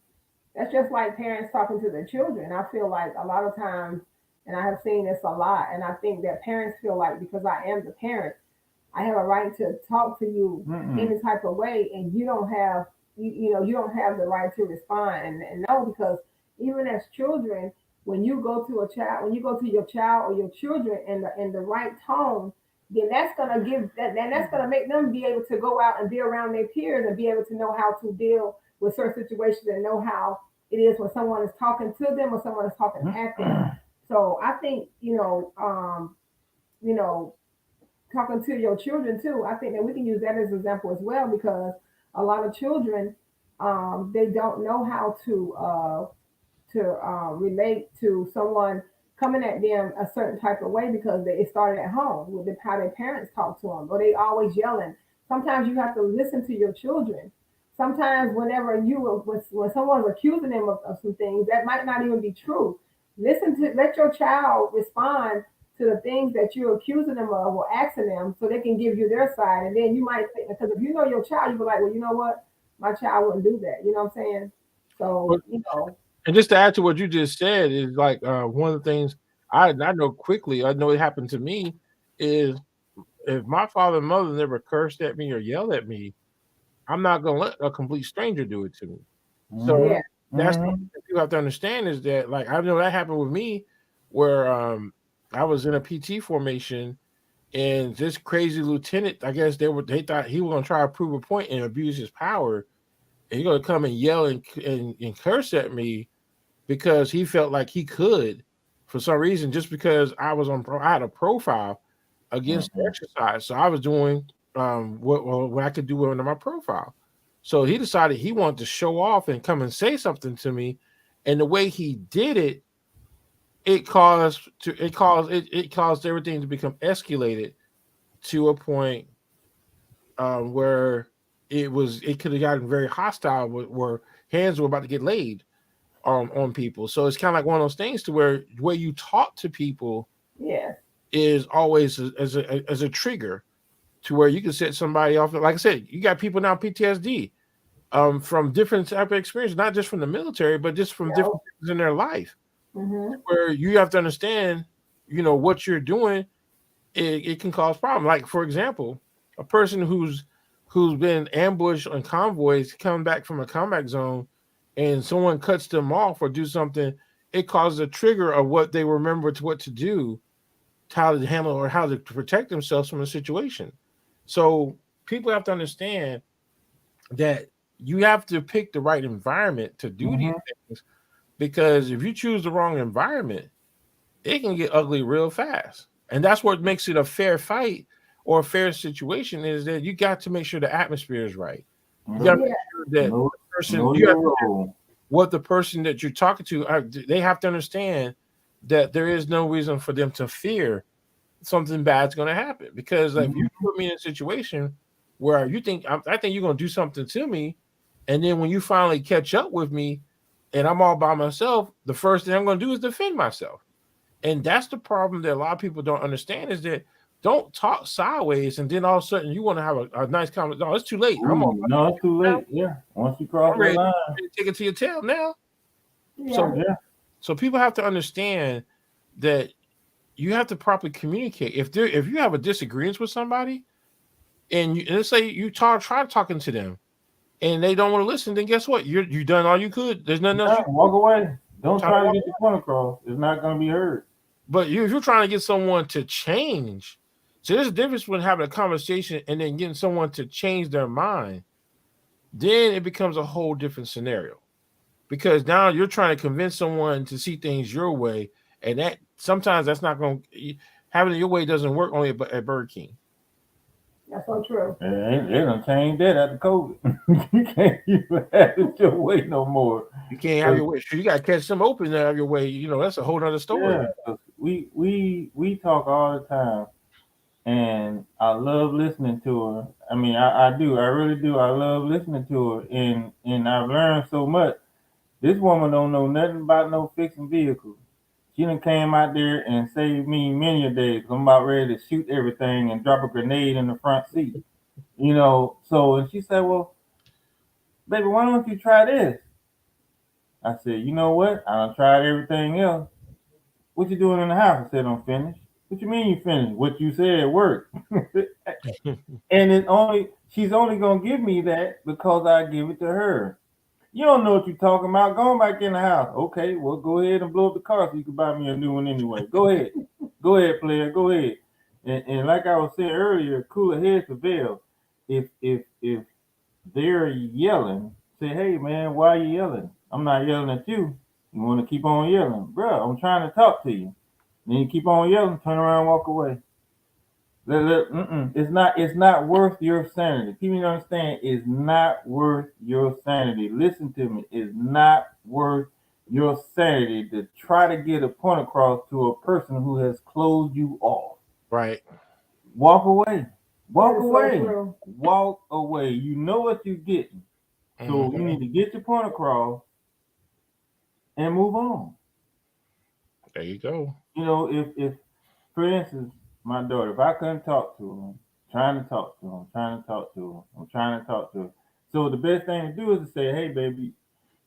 S2: That's just like parents talking to their children. I feel like a lot of times, and I have seen this a lot, and I think that parents feel like because I am the parent, I have a right to talk to you
S3: Mm-mm.
S2: any type of way, and you don't have you don't have the right to respond. And no, because even as children, when you go to a child, when you go to your child or your children in the right tone, then that's gonna give that, then that's gonna make them be able to go out and be around their peers and be able to know how to deal with certain situations and know how it is when someone is talking to them or someone is talking at them. So I think you know talking to your children too, I think that we can use that as an example as well because a lot of children they don't know how to relate to someone coming at them a certain type of way because it started at home with how their parents talk to them or they always yelling. Sometimes you have to listen to your children. Sometimes whenever when someone's accusing them of some things that might not even be true, listen to let your child respond to the things that you're accusing them of or asking them so they can give you their side. And then you might think, because if you know your child, you be like, well, you know what? My child wouldn't do that. You know what I'm saying? So,
S1: But and just to add to what you just said is like one of the things I know quickly. I know it happened to me is if my father and mother never cursed at me or yelled at me, I'm not gonna let a complete stranger do it to me. So
S2: yeah.
S3: Mm-hmm.
S1: that's what
S3: Mm-hmm.
S1: you have to understand is that like I know that happened with me where I was in a PT formation and this crazy lieutenant, I guess they thought he was gonna try to prove a point and abuse his power, and he's gonna come and yell and curse at me because he felt like he could for some reason just because I had a profile against
S3: Mm-hmm.
S1: exercise, so I was doing what I could do under my profile. So he decided he wanted to show off and come and say something to me, and the way he did it, it caused everything to become escalated to a point where it could have gotten very hostile, where hands were about to get laid on people. So it's kind of like one of those things to where the way you talk to people
S2: Yeah.
S1: is always as a trigger to where you can set somebody off. Like I said, you got people now PTSD from different type of experiences, not just from the military, but just from
S2: Yeah.
S1: different things in their life.
S2: Mm-hmm.
S1: Where you have to understand, what you're doing. It can cause problems. Like for example, a person who's been ambushed on convoys coming back from a combat zone, and someone cuts them off or do something. It causes a trigger of what they remember to what to do, how to handle or how to protect themselves from a situation. So people have to understand that you have to pick the right environment to do these
S3: Mm-hmm.
S1: things because if you choose the wrong environment, it can get ugly real fast. And that's what makes it a fair fight or a fair situation is that you got to make sure the atmosphere is right. You got to
S3: Mm-hmm.
S2: Yeah.
S1: make sure that
S3: Know,
S1: the person
S3: know
S1: you
S3: your
S1: have
S3: role.
S1: what the person that you're talking to they have to understand that there is no reason for them to fear something bad's going to happen because like, if you
S3: Mm-hmm.
S1: put me in a situation where you think I think you're going to do something to me, and then when you finally catch up with me and I'm all by myself, the first thing I'm going to do is defend myself. And that's the problem that a lot of people don't understand is that don't talk sideways and then all of a sudden you want to have a nice conversation. No, it's too late. I'm all
S3: Ooh, no, it's too
S1: now.
S3: late. Yeah. Once you cross
S1: I'm
S3: that
S1: ready
S3: line,
S1: to take it to your tail now.
S2: Yeah.
S1: So
S3: yeah.
S1: so people have to understand that you have to properly communicate. If you have a disagreement with somebody and let's say you try talking to them and they don't want to listen, then guess what? You done all you could. There's nothing else
S3: Yeah.
S1: you can do.
S3: Walk away. Don't
S1: Time to
S3: try to
S1: walk
S3: get your
S1: away.
S3: point across. It's not gonna be heard.
S1: But if you're trying to get someone to change, so there's a difference between having a conversation and then getting someone to change their mind. Then it becomes a whole different scenario because now you're trying to convince someone to see things your way, and that sometimes that's not going to having it your way doesn't work only at Burger King.
S2: That's so true.
S3: They done changed that after COVID. You can't even have it your way no more.
S1: You can't have your way. Sure, you got to catch them open to have your way. You know, that's a whole other story.
S3: Yeah, 'cause we talk all the time, and I love listening to her. I mean, I do, I really do. I love listening to her, and I've learned so much. This woman don't know nothing about no fixing vehicles. She done came out there and saved me many a day. 'Cause I'm about ready to shoot everything and drop a grenade in the front seat. You know, so and she said, "Well, baby, why don't you try this?" I said, "You know what? I done tried everything else. What you doing in the house?" I said, "I'm finished." What you mean you finished? What you said worked. And she's only gonna give me that because I give it to her. You don't know what you're talking about. Going back in the house. Okay, well go ahead and blow up the car so you can buy me a new one anyway. Go ahead. Go ahead, player. Go ahead. And like I was saying earlier, cooler heads prevail. If they're yelling, say, hey man, why are you yelling? I'm not yelling at you. You want to keep on yelling, bro? I'm trying to talk to you. Then you keep on yelling, turn around, walk away. It's not worth your sanity. People need to understand it's not worth your sanity. Listen to me. It's not worth your sanity to try to get a point across to a person who has closed you off.
S1: Right.
S3: Walk away.
S2: That
S3: Walk
S2: is so
S3: away.
S2: true.
S3: Walk away. You know what you're getting. So you
S1: Hmm.
S3: need to get your point across and move on.
S1: There you go.
S3: You know, if for instance, my daughter, if I couldn't talk to her, I'm trying to talk to her, I'm trying to talk to her, I'm trying to talk to her. So the best thing to do is to say, hey baby,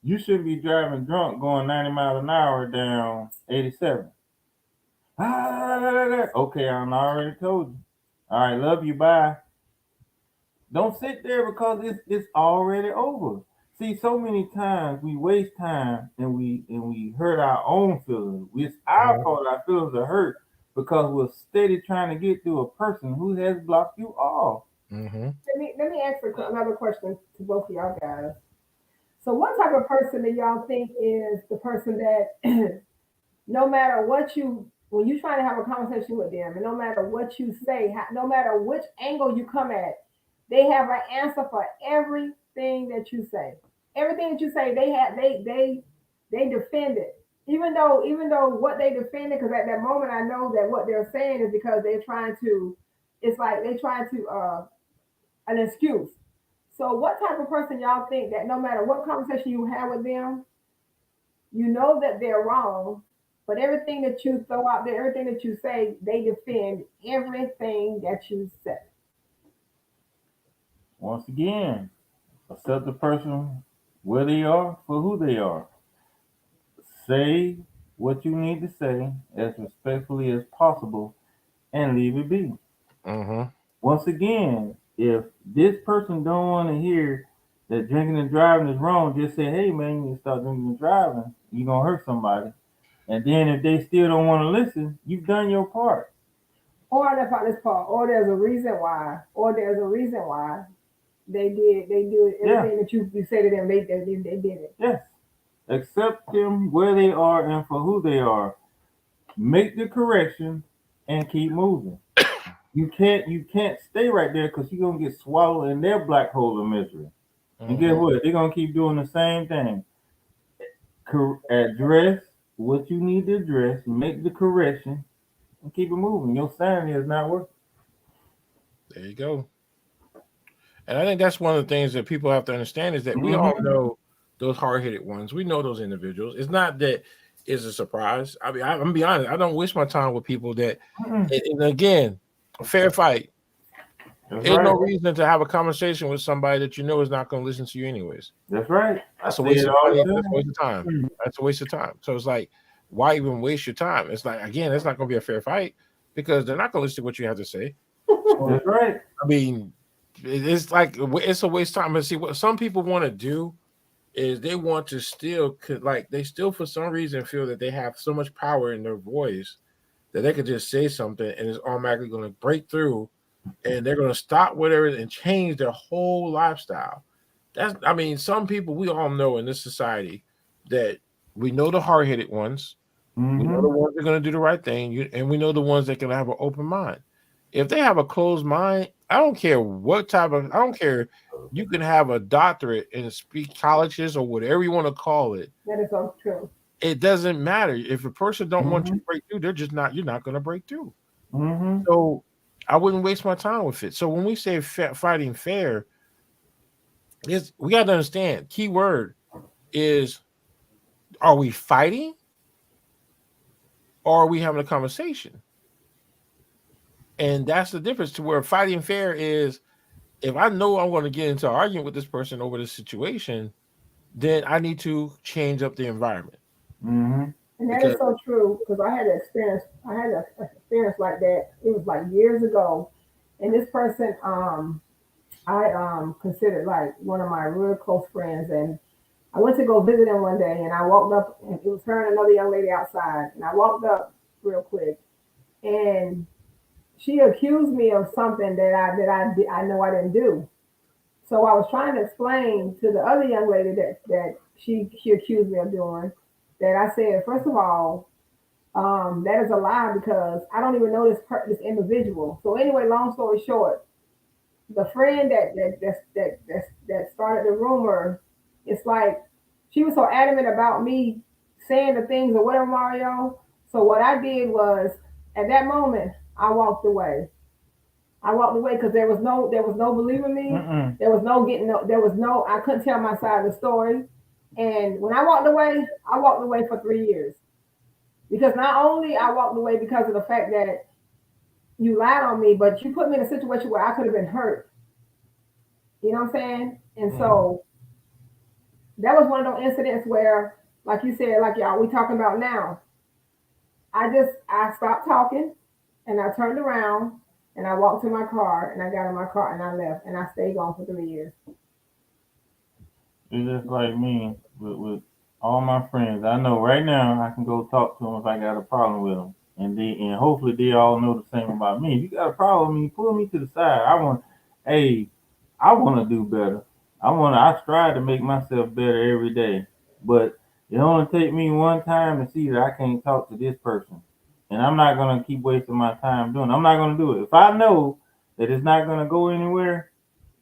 S3: you shouldn't be driving drunk going 90 miles an hour down 87. Okay, I already told you. All right, love you, bye. Don't sit there because it's already over. See, so many times we waste time and we hurt our own feelings. It's our
S1: Hmm.
S3: fault our feelings are hurt because we're steady trying to get to a person who has blocked you off.
S1: Hmm.
S2: Let me ask another question to both of y'all guys. So, what type of person do y'all think is the person that no matter what you when you're trying to have a conversation with them, and no matter what you say, no matter which angle you come at, they have an answer for everything that you say. Everything that you say, they defend it. Even though what they defend it, because at that moment I know that what they're saying is because they're trying to. It's like they're trying to an excuse. So, what type of person y'all think that no matter what conversation you have with them, you know that they're wrong, but everything that you throw out there, everything that you say, they defend everything that you say.
S3: Once again, accept the person where they are for who they are. Say what you need to say as respectfully as possible and leave it be.
S1: Hmm.
S3: Once again, if this person don't want to hear that drinking and driving is wrong, just say, "Hey man, you need to stop drinking and driving. You're gonna hurt somebody." And then if they still don't want to listen, you've done your part.
S2: Or that's how this part. Or there's a reason why. Or there's a reason why they do
S3: Yeah,
S2: everything that you say to them. They did it.
S3: yes. Accept them where they are and for who they are. Make the correction and keep moving. You can't stay right there because you're gonna get swallowed in their black hole of misery. And guess
S1: Hmm.
S3: what? They're gonna keep doing the same thing. Address what you need to address, make the correction, and keep it moving. Your sanity is not working.
S1: There you go. And I think that's one of the things that people have to understand is that we all
S3: Mm-hmm.
S1: know those hard headed ones. We know those individuals. It's not that it's a surprise. I mean, I'm gonna be honest. I don't waste my time with people that.
S3: Mm-mm.
S1: And again, a fair fight.
S3: That's
S1: There's no
S3: right.
S1: reason to have a conversation with somebody that you know is not going to listen to you anyways.
S3: That's right. I
S1: That's a
S3: say
S1: waste
S3: it
S1: of
S3: all
S1: money.
S3: the
S1: That's a waste
S3: time.
S1: of time.
S3: Mm.
S1: That's a waste of time. So it's like, why even waste your time? It's like again, it's not going to be a fair fight because they're not going to listen to what you have to say. So
S3: That's right.
S1: I mean, it's like it's a waste of time. But see, what some people want to do is they want to still like they still for some reason feel that they have so much power in their voice that they could just say something and it's automatically going to break through and they're going to stop whatever and change their whole lifestyle. That's, I mean, some people we all know in this society that we know the hard headed ones, we know
S3: Mm-hmm.
S1: the ones that are going to do the right thing, and we know the ones that can have an open mind. If they have a closed mind, I don't care what type of, I don't care. You can have a doctorate and speak colleges or whatever you want to call it.
S2: That is so true.
S1: It doesn't matter. If a person don't want you
S3: Mm-hmm.
S1: to break through, they're just not, you're not going to break through.
S3: Mm-hmm.
S1: So I wouldn't waste my time with it. So when we say fighting fair, is we got to understand, key word is, are we fighting or are we having a conversation? And that's the difference to where fighting fair is, if I know I'm going to get into an argument with this person over this situation, then I need to change up the environment.
S3: Mm-hmm.
S2: And that is
S1: Because
S2: so true because I had an experience. I had an experience like that. It was like years ago, and this person, I considered like one of my real close friends, and I went to go visit him one day, and I walked up, and it was her and another young lady outside, and I walked up real quick, and she accused me of something I know I didn't do. So I was trying to explain to the other young lady that she accused me of doing. That I said, first of all, that is a lie because I don't even know this individual. So anyway, long story short, the friend that started the rumor, it's like she was so adamant about me saying the things or whatever, Mario. So what I did was, at that moment, I walked away. I walked away because there was no believing me.
S3: Mm-mm.
S2: There was no I couldn't tell my side of the story. And when I walked away for 3 years. Because not only I walked away because of the fact that you lied on me, but you put me in a situation where I could have been hurt. You know what I'm saying? And
S1: mhm,
S2: so that was one of those incidents where, like you said, like y'all we talking about now. I stopped talking and I turned around and I walked to my car and I got in my car and I left and I stayed gone for 3 years.
S3: It's just like me with all my friends. I know right now I can go talk to them if I got a problem with them, and hopefully they all know the same about me. If you got a problem with me, pull me to the side. Hey, I want to do better. I strive to make myself better every day, but it only take me one time to see that I can't talk to this person, and I'm not gonna keep wasting my time doing it. I'm not gonna do it if I know that it's not gonna go anywhere.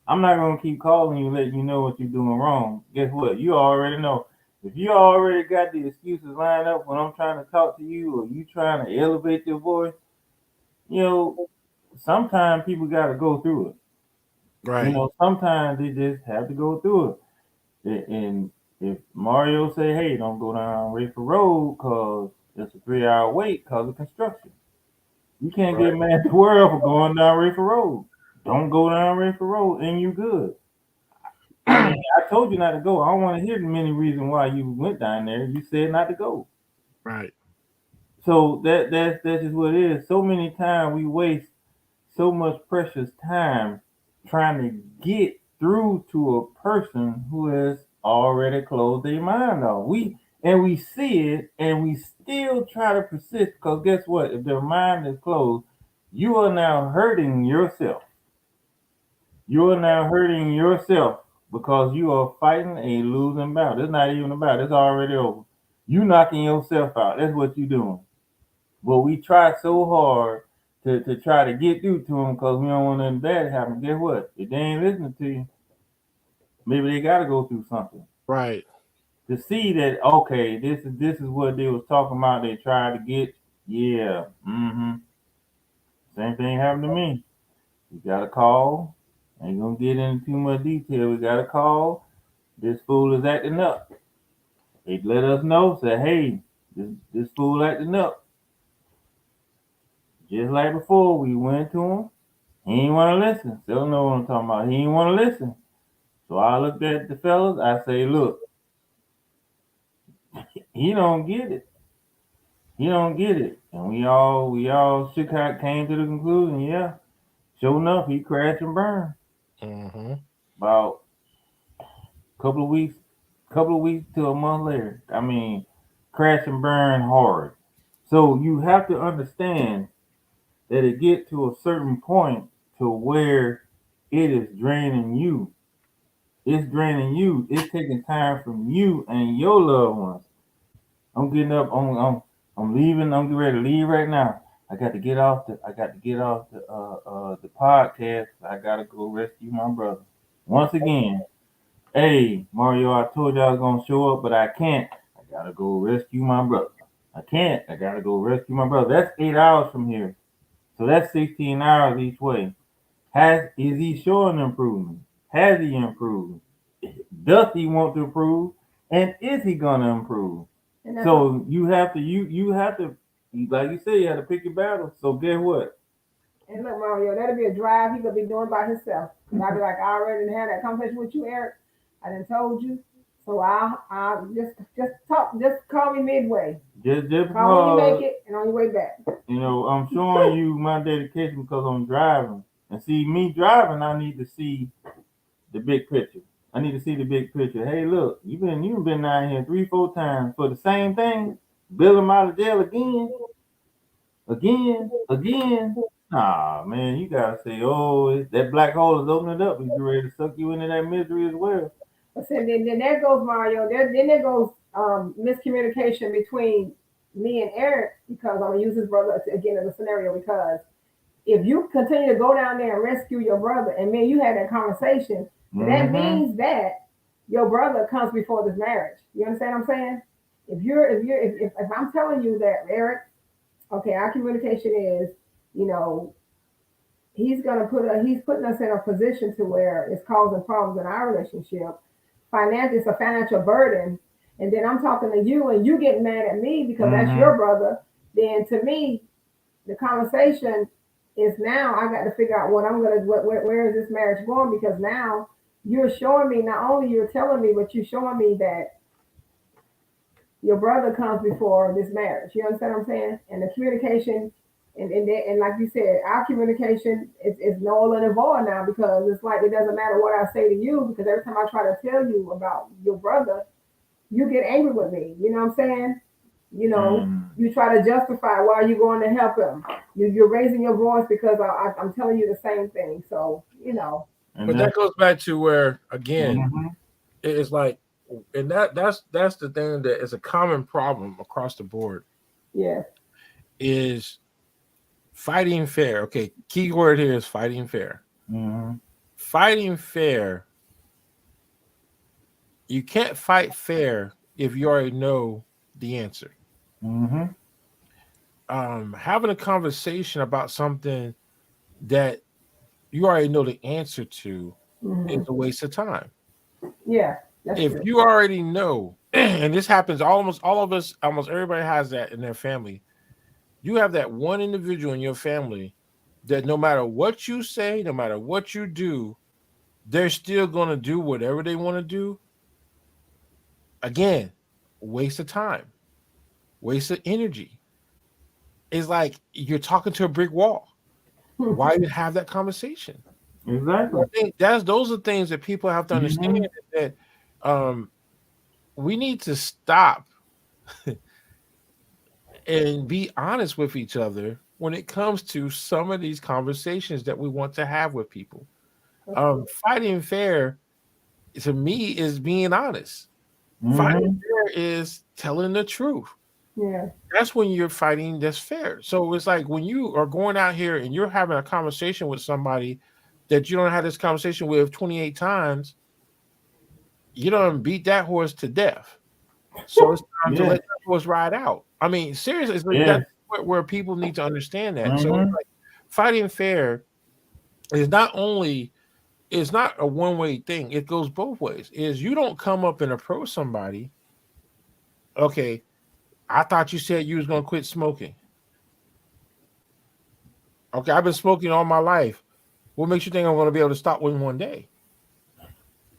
S3: I'm not gonna keep calling you, letting you know what you're doing wrong. Guess what? You already know. If you already got the excuses lined up when I'm trying to talk to you, or you trying to elevate your voice, you know, sometimes people got to go through it.
S1: right,
S3: Sometimes they just have to go through it. And if Mario say, "Hey, don't go down Rayford Road because it's a 3 hour wait because of construction," you can't get
S1: right,
S3: mad at the world for going down Rayford Road. Don't go down Rayford Road, and you good. I mean, I told you not to go. I don't want to hear the many reasons why you went down there. You said not to go.
S1: right,
S3: So that's just what it is. So many times we waste so much precious time trying to get through to a person who has already closed their mind off. We see it and we still try to persist because guess what? If their mind is closed, you are now hurting yourself. You are now hurting yourself because you are fighting a losing battle. It's not even a battle. It's already over. You knocking yourself out. That's what you doing. But we try so hard to try to get through to them because we don't want nothing bad to happen. Guess what? If they ain't listening to you, maybe they got to go through something
S1: right.
S3: to see that. Okay, this is what they was talking about. They tried to get. Yeah. Mm-hmm. Same thing happened to me. We got a call. Ain't gonna get into too much detail. We got a call. This fool is acting up. They let us know, say, hey, this fool acting up. Just like before, we went to him. He ain't want to listen. Still know what I'm talking about. He ain't want to listen. So I looked at the fellas. I say, look, he don't get it. He don't get it. And we all shook out, came to the conclusion, yeah, sure enough, he crashed and burned.
S1: Hmm.
S3: About couple of weeks to a month later. I mean, crash and burn hard. So you have to understand that it get to a certain point to where it is draining you. It's draining you. It's taking time from you and your loved ones. I'm getting up. I'm leaving. I'm getting ready to leave right now. I got to get off the podcast. I gotta go rescue my brother. Once again, hey Mario, I told you I was gonna show up, but I can't. I gotta go rescue my brother. I can't. I gotta go rescue my brother. That's 8 hours from here. So that's 16 hours each way. Is he showing improvement? Has he improved? Does he want to improve? And is he gonna improve?
S2: And that's what,
S3: So you have to, like you said, you have to pick your battle. So guess what?
S2: and look, Mario, that'll be a drive he gonna be doing by himself. And I'll be like, I already done had that conversation with you, Eric. I done told you. So I'll just talk, just call me midway.
S3: Just
S2: Call when you make
S3: because
S2: it and on your way back.
S3: I'm showing you my dedication because I'm driving. And see me driving, I need to see the big picture. I need to see the big picture. Hey, look, you've been down here 3, 4 times for the same thing. Bill him out of jail again. Nah, man, you gotta say, oh, that black hole is opening up. He's ready to suck you into that misery as well.
S2: But then there goes Mario. Then there goes miscommunication between me and Eric because I'm gonna use his brother again in the scenario because if you continue to go down there and rescue your brother, and me and you had that conversation, then that
S3: Mm-hmm.
S2: means that your brother comes before this marriage. You understand what I'm saying? If I'm telling you that Eric, okay, our communication is, you know, he's putting us in a position to where it's causing problems in our relationship. Financial, it's a financial burden, and then I'm talking to you, and you get mad at me because that's
S3: Mm-hmm.
S2: your brother. Then to me, the conversation is now I got to figure out what I'm gonna where is this marriage going because now you're showing me not only you're telling me but you're showing me that your brother comes before this marriage. You understand what I'm saying? And the communication and like you said, our communication is null and void now because it's like it doesn't matter what I say to you because every time I try to tell you about your brother, you get angry with me. You know what I'm saying? You know,
S3: Mm.
S2: you try to justify why you're going to help him. You're raising your voice because I'm telling you the same thing. So, you know,
S3: And
S1: But that
S3: that's
S1: goes back to where again,
S3: mm-hmm.
S1: it's like, and that's the thing that is a common problem across the board
S2: yeah.
S1: is fighting fair. Okay, key word here is fighting fair.
S3: Mm-hmm.
S1: Fighting fair, you can't fight fair if you already know the answer.
S3: Mm-hmm.
S1: Having a conversation about something that you already know the answer to is
S2: Hmm.
S1: a waste of time.
S2: Yeah, that's
S1: If
S2: true.
S1: you already know, and this happens almost all of us, almost everybody has that in their family. You have that one individual in your family that no matter what you say, no matter what you do, they're still going to do whatever they want to do. Again, waste of time, waste of energy. It's like you're talking to a brick wall. Why even have that conversation? I
S3: Exactly.
S1: think that's those are things that people have to understand
S3: Mm-hmm.
S1: that um, we need to stop and be honest with each other when it comes to some of these conversations that we want to have with people.
S2: That's true.
S1: Fighting fair to me is being honest. Fighting
S3: Mm-hmm.
S1: fair is telling the truth.
S2: Yeah.
S1: That's when you're fighting that's fair. So it's like when you are going out here and you're having a conversation with somebody that you don't have this conversation with 28 times, you don't beat that horse to death. So it's time to let
S3: Yes.
S1: that horse ride out. I mean, seriously, it's like that's
S3: Yes.
S1: where people need to understand that. So it's
S3: Mm-hmm.
S1: like fighting fair is not only it's not a one-way thing, it goes both ways. Is you don't come up and approach somebody, okay, I thought you said you was gonna quit smoking. Okay, I've been smoking all my life. What makes you think I'm gonna be able to stop one day?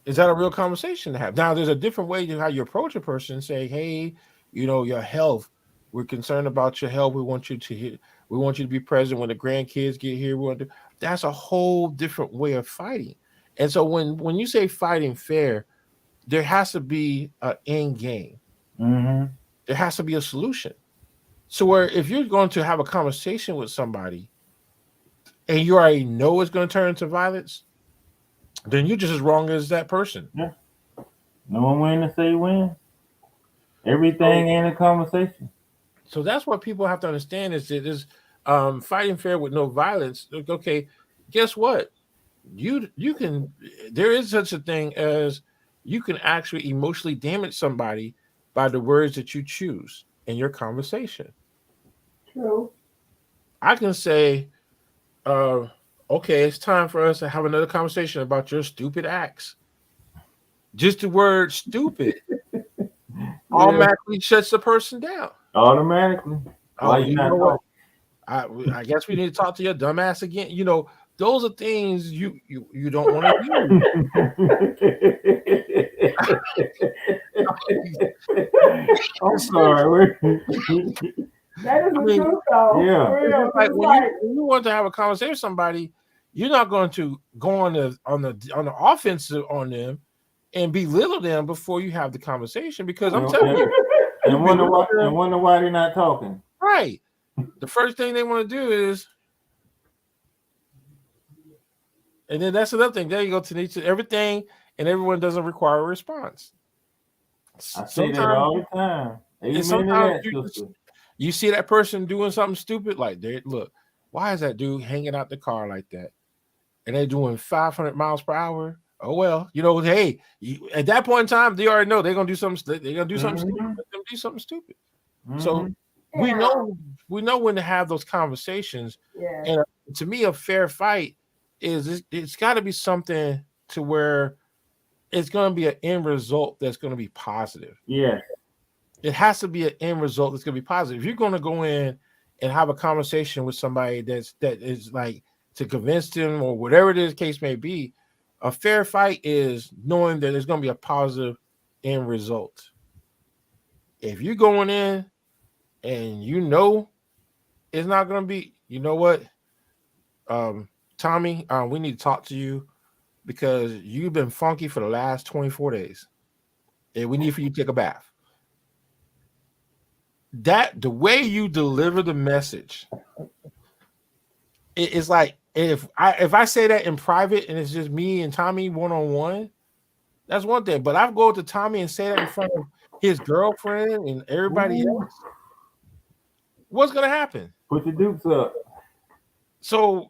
S1: Is that a real conversation to have? Now, there's a different way to how you approach a person. Say, hey, your health. We're concerned about your health. We want you to be present when the grandkids get here. That's a whole different way of fighting. And so when you say fighting fair, there has to be an end game.
S3: Mm-hmm.
S1: There has to be a solution. So where if you're going to have a conversation with somebody and you already know it's going to turn into violence, then you're just as wrong as that person.
S3: Yeah. No one win to say win.
S1: So
S3: Everything ain't a conversation.
S1: so that's what people have to understand is that is fighting fair with no violence. Okay, guess what? You can. There is such a thing as you can actually emotionally damage somebody by the words that you choose in your conversation.
S2: True.
S1: I can say, uh, "Okay, it's time for us to have another conversation about your stupid acts." Just the word "stupid"
S3: Yeah,
S1: automatically shuts the person down.
S3: automatically. Why
S1: Oh,
S3: you
S1: you
S3: not
S1: know what?
S3: talking?
S1: I guess we need to talk to your dumbass again. Those are things you don't want to use.
S3: I'm
S1: It's serious.
S3: sorry.
S2: That is
S1: I
S2: the
S1: mean,
S2: truth, though,
S3: Yeah.
S2: for
S1: it's
S2: real.
S1: just
S2: 'Cause
S1: like
S2: it's
S1: when you
S2: like,
S1: when you want to have a conversation with somebody, you're not going to go on the offensive on them and belittle them before you have the conversation because I'm
S3: And,
S1: telling
S3: and,
S1: you, you
S3: and wonder
S1: belittle
S3: why
S1: them,
S3: and wonder why they're not talking.
S1: right? The first thing they want to do is, and then that's another thing. There you go, Tanisha. Everything and everyone doesn't require a response.
S3: I say that
S1: Sometimes,
S3: all the time.
S1: and
S3: Amen to
S1: sometimes
S3: that, sister.
S1: you see that person doing something stupid, like they look. Why is that dude hanging out the car like that? And they're doing 500 miles per hour. Oh well, hey, at that point in time, they already know they're gonna do something. They're gonna do something stupid.
S3: Mm-hmm.
S1: Let them do something stupid. So
S3: Mm-hmm.
S1: we
S2: yeah,
S1: know we know when to have those conversations.
S2: yeah,
S1: And to me, a fair fight is it's got to be something to where it's going to be an end result that's going to be positive.
S3: Yes.
S1: It has to be an end result that's going to be positive. If you're going to go in and have a conversation with somebody that is like to convince them or whatever the case may be, a fair fight is knowing that there's going to be a positive end result. If you're going in and it's not going to be, you know what, um, Tommy, we need to talk to you because you've been funky for the last 24 days, and we need for you to take a bath. That the way you deliver the message, it's like if I say that in private and it's just me and Tommy one on one, that's one thing. But I go to Tommy and say that in front of his girlfriend and everybody
S3: Ooh.
S1: else, what's gonna happen?
S3: Put your dukes up.
S1: So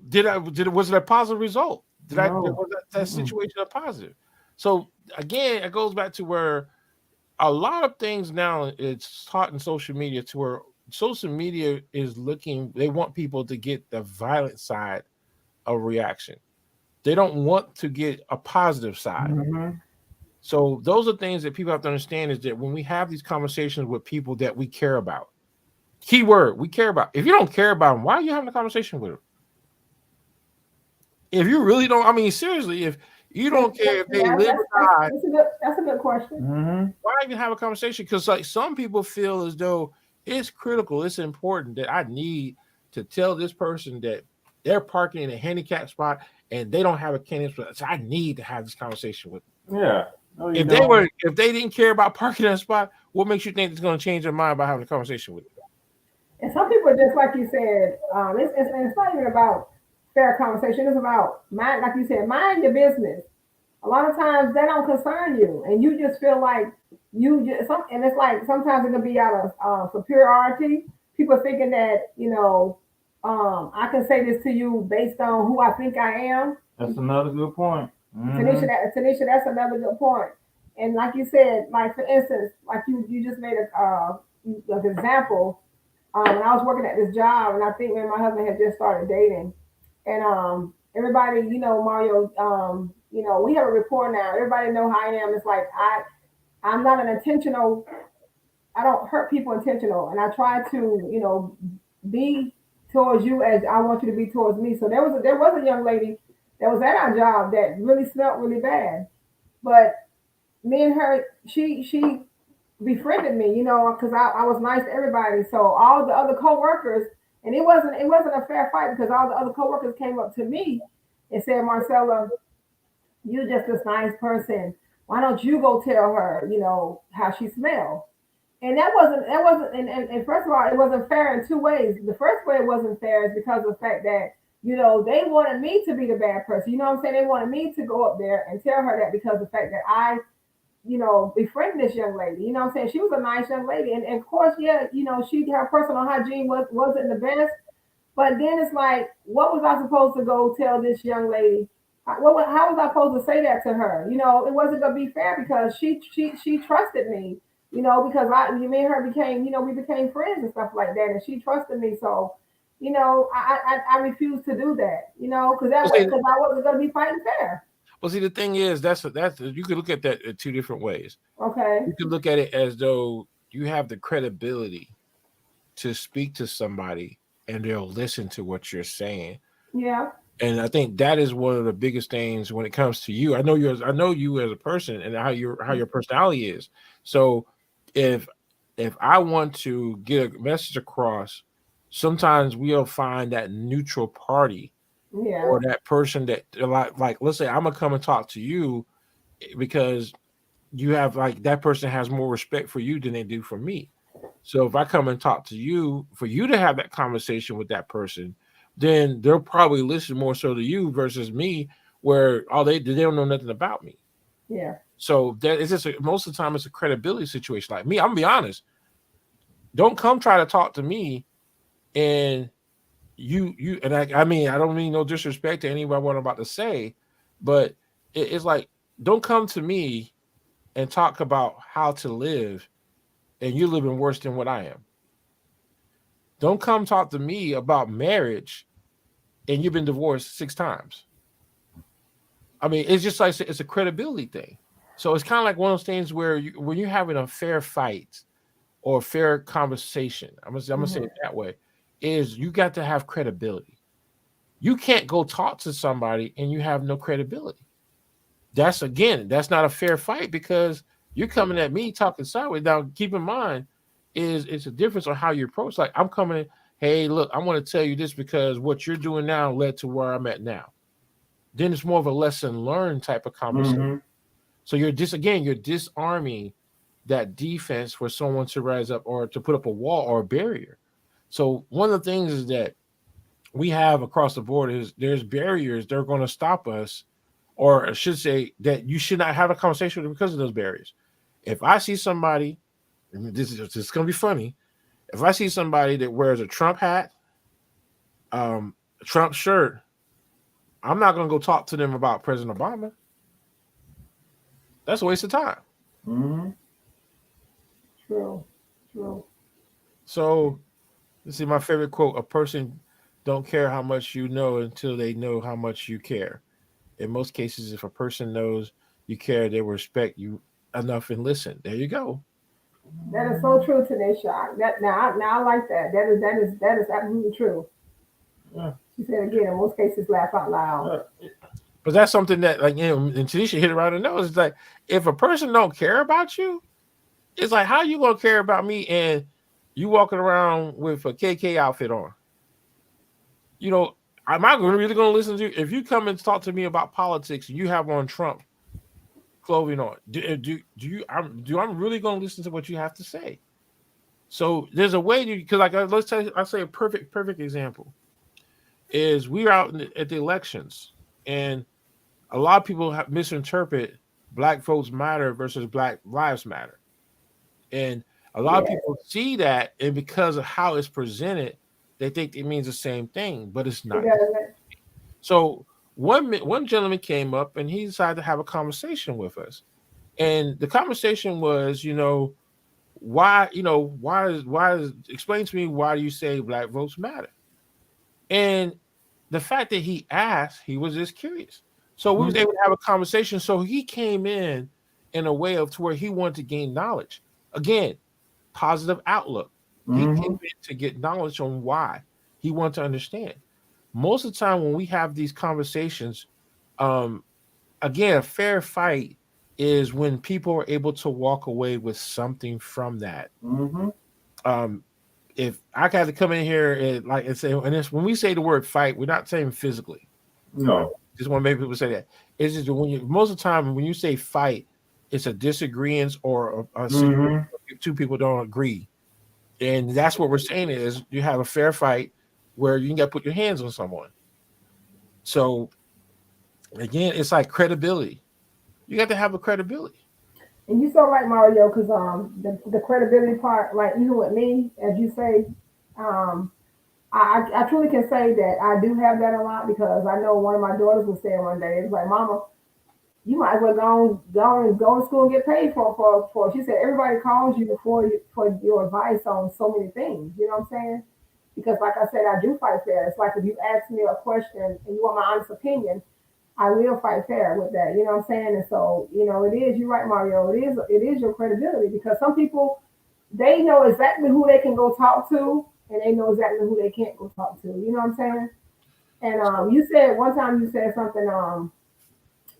S1: was it a positive result?
S3: No.
S1: Was that
S3: Mm-mm.
S1: situation a positive? So again, it goes back to where a lot of things now it's taught in social media to where social media is looking, they want people to get the violent side of reaction. They don't want to get a positive side.
S3: Mm-hmm.
S1: So those are things that people have to understand is that when we have these conversations with people that we care about, keyword we care about. If you don't care about them, why are you having a conversation with them? If you really don't, I mean, seriously, if you don't care if they
S2: yeah.
S1: live or die,
S2: That's a good question.
S3: Mm-hmm.
S1: why even have a conversation? Because like some people feel as though it's critical, it's important that I need to tell this person that they're parking in a handicapped spot and they don't have a handicapped spot. So I need to have this conversation with them.
S3: Yeah. No, you
S1: If
S3: don't.
S1: they didn't care about parking in a spot, what makes you think it's going to change their mind by having a conversation with
S2: And some people, just like you said, it's not even about fair conversation. It's about mind, like you said, mind your business. A lot of times that don't concern you, and you just feel like and it's like sometimes it can be out of superiority. People thinking that I can say this to you based on who I think I am.
S3: That's another good point. Mm-hmm.
S2: Tanisha, that's another good point. And like you said, like for instance, like you just made an example. When I was working at this job, and I think when my husband had just started dating, and everybody, Mario, we have a rapport now. Everybody know how I am. It's like I'm not an intentional. I don't hurt people intentional, and I try to, be towards you as I want you to be towards me. So there was a young lady that was at our job that really smelled really bad, but me and her, she befriended me, because I was nice to everybody. So all the other coworkers, and it wasn't a fair fight because all the other coworkers came up to me and said, Marcella, you just this nice person. Why don't you go tell her, how she smells? And that wasn't and first of all, it wasn't fair in two ways. The first way it wasn't fair is because of the fact that, they wanted me to be the bad person. You know what I'm saying? They wanted me to go up there and tell her that because of the fact that I befriend this young lady. You know what I'm saying? She was a nice young lady. And of course, yeah, her personal hygiene wasn't the best. But then it's like, what was I supposed to go tell this young lady? How was I supposed to say that to her? It wasn't gonna be fair because she trusted me. Because me and her became, we became friends and stuff like that, and she trusted me. So, I refused to do that. Because
S1: Well, see,
S2: because I wasn't gonna be fighting fair.
S1: the thing is, that's you could look at that in two different ways.
S2: Okay.
S1: You could look at it as though you have the credibility to speak to somebody and they'll listen to what you're saying.
S2: Yeah.
S1: And I think that is one of the biggest things when it comes to you. I know you as a person and how your personality is. So if I want to get a message across, sometimes we'll find that neutral party
S2: Yeah.
S1: or that person that like let's say I'm gonna come and talk to you because you have like that person has more respect for you than they do for me. So if I come and talk to you for you to have that conversation with that person, then they'll probably listen more so to you versus me, where all they don't know nothing about me.
S2: Yeah.
S1: So that is just most of the time it's a credibility situation. Like me, I'm gonna be honest. Don't come try to talk to me and you and I mean I don't mean no disrespect to anybody what I'm about to say, but it's like don't come to me and talk about how to live and you're living worse than what I am. Don't come talk to me about marriage and you've been divorced 6 times. I mean, it's just like it's a credibility thing. So it's kind of like one of those things where when you're having a fair fight or a fair conversation, I'm gonna say it
S2: Hmm.
S1: that way, is you got to have credibility. You can't go talk to somebody and you have no credibility. That's not a fair fight because you're coming at me talking sideways. Now, keep in mind, is it's a difference on how you approach. Like I'm coming in, hey, look, I want to tell you this because what you're doing now led to where I'm at now. Then it's more of a lesson learned type of conversation.
S3: Mm-hmm.
S1: So you're disarming that defense for someone to rise up or to put up a wall or a barrier. So one of the things is that we have across the board is there's barriers that are going to stop us, or I should say that you should not have a conversation with them because of those barriers. If I see somebody, and this is going to be funny, if I see somebody that wears a Trump hat, a Trump shirt, I'm not going to go talk to them about President Obama. That's a waste of time.
S3: Mm-hmm.
S2: True. True.
S1: So this is my favorite quote: "A person don't care how much you know until they know how much you care." In most cases, if a person knows you care, they will respect you enough and listen. There you go.
S2: That is so true, Tanisha. Now I like that. That is absolutely true.
S3: Yeah.
S2: She said again, in most cases, laugh out loud.
S3: Uh,
S1: But that's something that, like, and Tanisha hit it right on the nose. It's like if a person don't care about you, it's like how you gonna care about me and you walking around with a KK outfit on? You know, am I really gonna listen to you if you come and talk to me about politics and you have on Trump clothing on? I'm really gonna listen to what you have to say? So there's a way to because like I say a perfect example is we're out at the elections and a lot of people have misinterpret Black votes matter versus Black lives matter, and a lot of
S2: Yes,
S1: people see that and because of how it's presented, they think it means the same thing, but it's
S2: it
S1: not.
S2: doesn't.
S1: So one gentleman came up and he decided to have a conversation with us, and the conversation was, why is explain to me why do you say Black votes matter? And the fact that he asked, he was just curious. So we was able to have a conversation. So he came in a way of to where he wanted to gain knowledge. Again, positive outlook. He came
S3: mm-hmm.
S1: in to get knowledge on why he wanted to understand. Most of the time when we have these conversations, um, again, a fair fight is when people are able to walk away with something from that.
S3: Mm-hmm.
S1: Um, if I got to come in here and like and say, and it's, when we say the word fight, we're not saying physically. I
S3: No.
S1: just want to make people say that. It's just when you most of the time when you say fight, it's a disagreement or a situation
S3: Mm-hmm.
S1: where two people don't agree, and that's what we're saying is you have a fair fight where you got to put your hands on someone. So again, it's like credibility. You got to have a credibility.
S2: And you so right, Mario, because the credibility part, like even with me, as you say, um, I truly can say that I do have that a lot because I know one of my daughters was saying one day, it's like, Mama, you might as well go to school and get paid for. She said everybody calls you for your advice on so many things. You know what I'm saying? Because like I said, I do fight fair. It's like if you ask me a question and you want my honest opinion, I will fight fair with that. You know what I'm saying? And so, it is, you're right, Mario. It is your credibility because some people, they know exactly who they can go talk to and they know exactly who they can't go talk to. You know what I'm saying? And you said one time you said something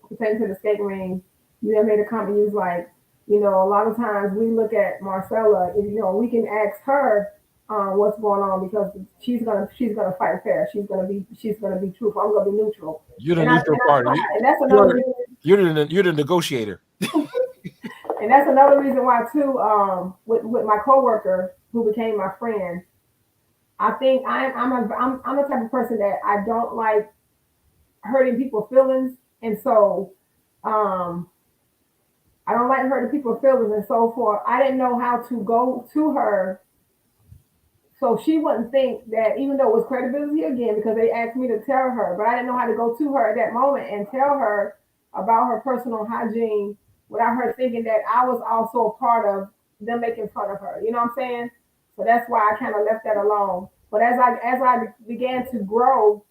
S2: pertaining to the skate ring. You had made a comment. You was like, a lot of times we look at Marcella. We can ask her what's going on because she's gonna fight fair. She's gonna be truthful. I'm gonna be neutral.
S1: You're the
S2: And I and
S1: neutral
S2: I
S1: party.
S2: try. And that's another
S1: You're
S2: reason.
S1: you're the negotiator.
S2: And that's another reason why too. With my coworker who became my friend, I think I'm the type of person that I don't like hurting people's feelings, and so um I don't like hurting people's feelings and so forth. I didn't know how to go to her so she wouldn't think that even though it was credibility again because they asked me to tell her, but I didn't know how to go to her at that moment and tell her about her personal hygiene without her thinking that I was also a part of them making fun of her. You know what I'm saying? So that's why I kind of left that alone. But as I began to grow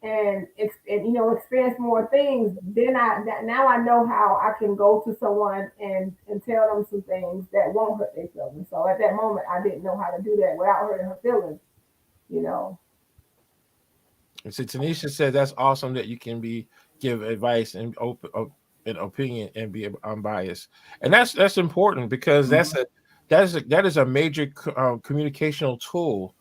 S2: and experience more things, then now I know how I can go to someone and tell them some things that won't hurt their feelings. So at that moment I didn't know how to do that without hurting her feelings, you know.
S1: And so Tanisha said that's awesome that you can be give advice and open an opinion and be unbiased, and that's important because
S3: Mhm.
S1: that is a major communicational tool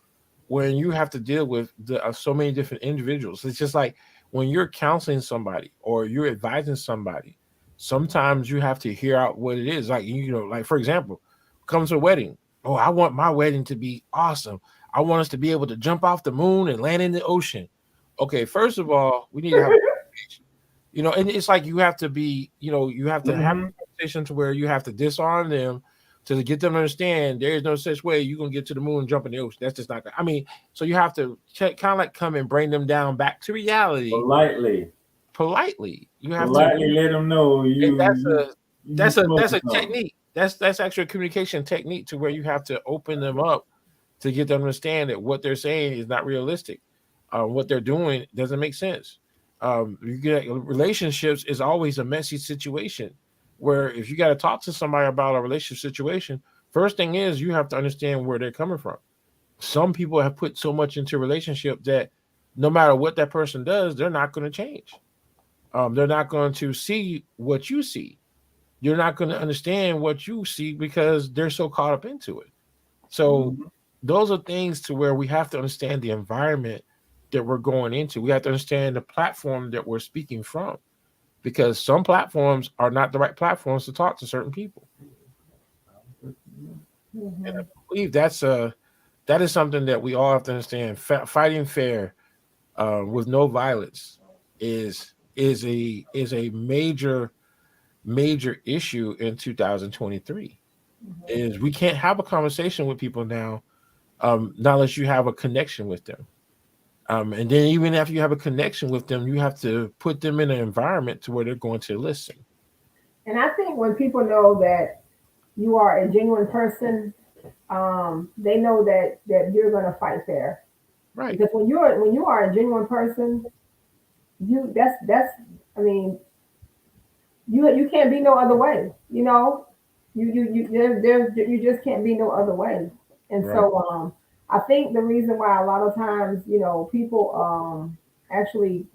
S1: when you have to deal with so many different individuals. It's just like when you're counseling somebody or you're advising somebody. Sometimes you have to hear out what it is. Like like for example, comes to a wedding. Oh, I want my wedding to be awesome. I want us to be able to jump off the moon and land in the ocean. Okay, first of all, we need to have and it's like you have to be, you have to have
S3: Mhm.
S1: a conversation to where you have to disarm them to get them to understand there is no such way you're gonna get to the moon and jump in the ocean. That's just not. I mean, so you have to kind of like come and bring them down back to reality
S3: Politely,
S1: politely. You have to,
S3: politely let them know
S1: and
S3: you you you
S1: that's
S3: smoking
S1: a
S3: something.
S1: technique. That's actually a communication technique to where you have to open them up to get them to understand that what they're saying is not realistic. What they're doing doesn't make sense. You get relationships is always a messy situation where if you got to talk to somebody about a relationship situation, first thing is you have to understand where they're coming from. Some people have put so much into a relationship that no matter what that person does, they're not going to change. They're not going to see what you see. You're not going to understand what you see because they're so caught up into it. So
S3: Mhm.
S1: those are things to where we have to understand the environment that we're going into. We have to understand the platform that we're speaking from because some platforms are not the right platforms to talk to certain people. And I
S2: Hmm.
S1: believe that is something that we all have to understand. Fighting fair with no violence is a major issue in 2023. Is we can't have a conversation with people now, not unless you have a connection with them. And then even after you have a connection with them, you have to put them in an environment to where they're going to listen.
S2: And I think when people know that you are a genuine person, they know that you're going to fight fair
S1: Right.
S2: because when you are a genuine person, that's I mean, you can't be no other way. You just can't be no other way. And
S1: Right.
S2: so I think the reason why a lot of times people actually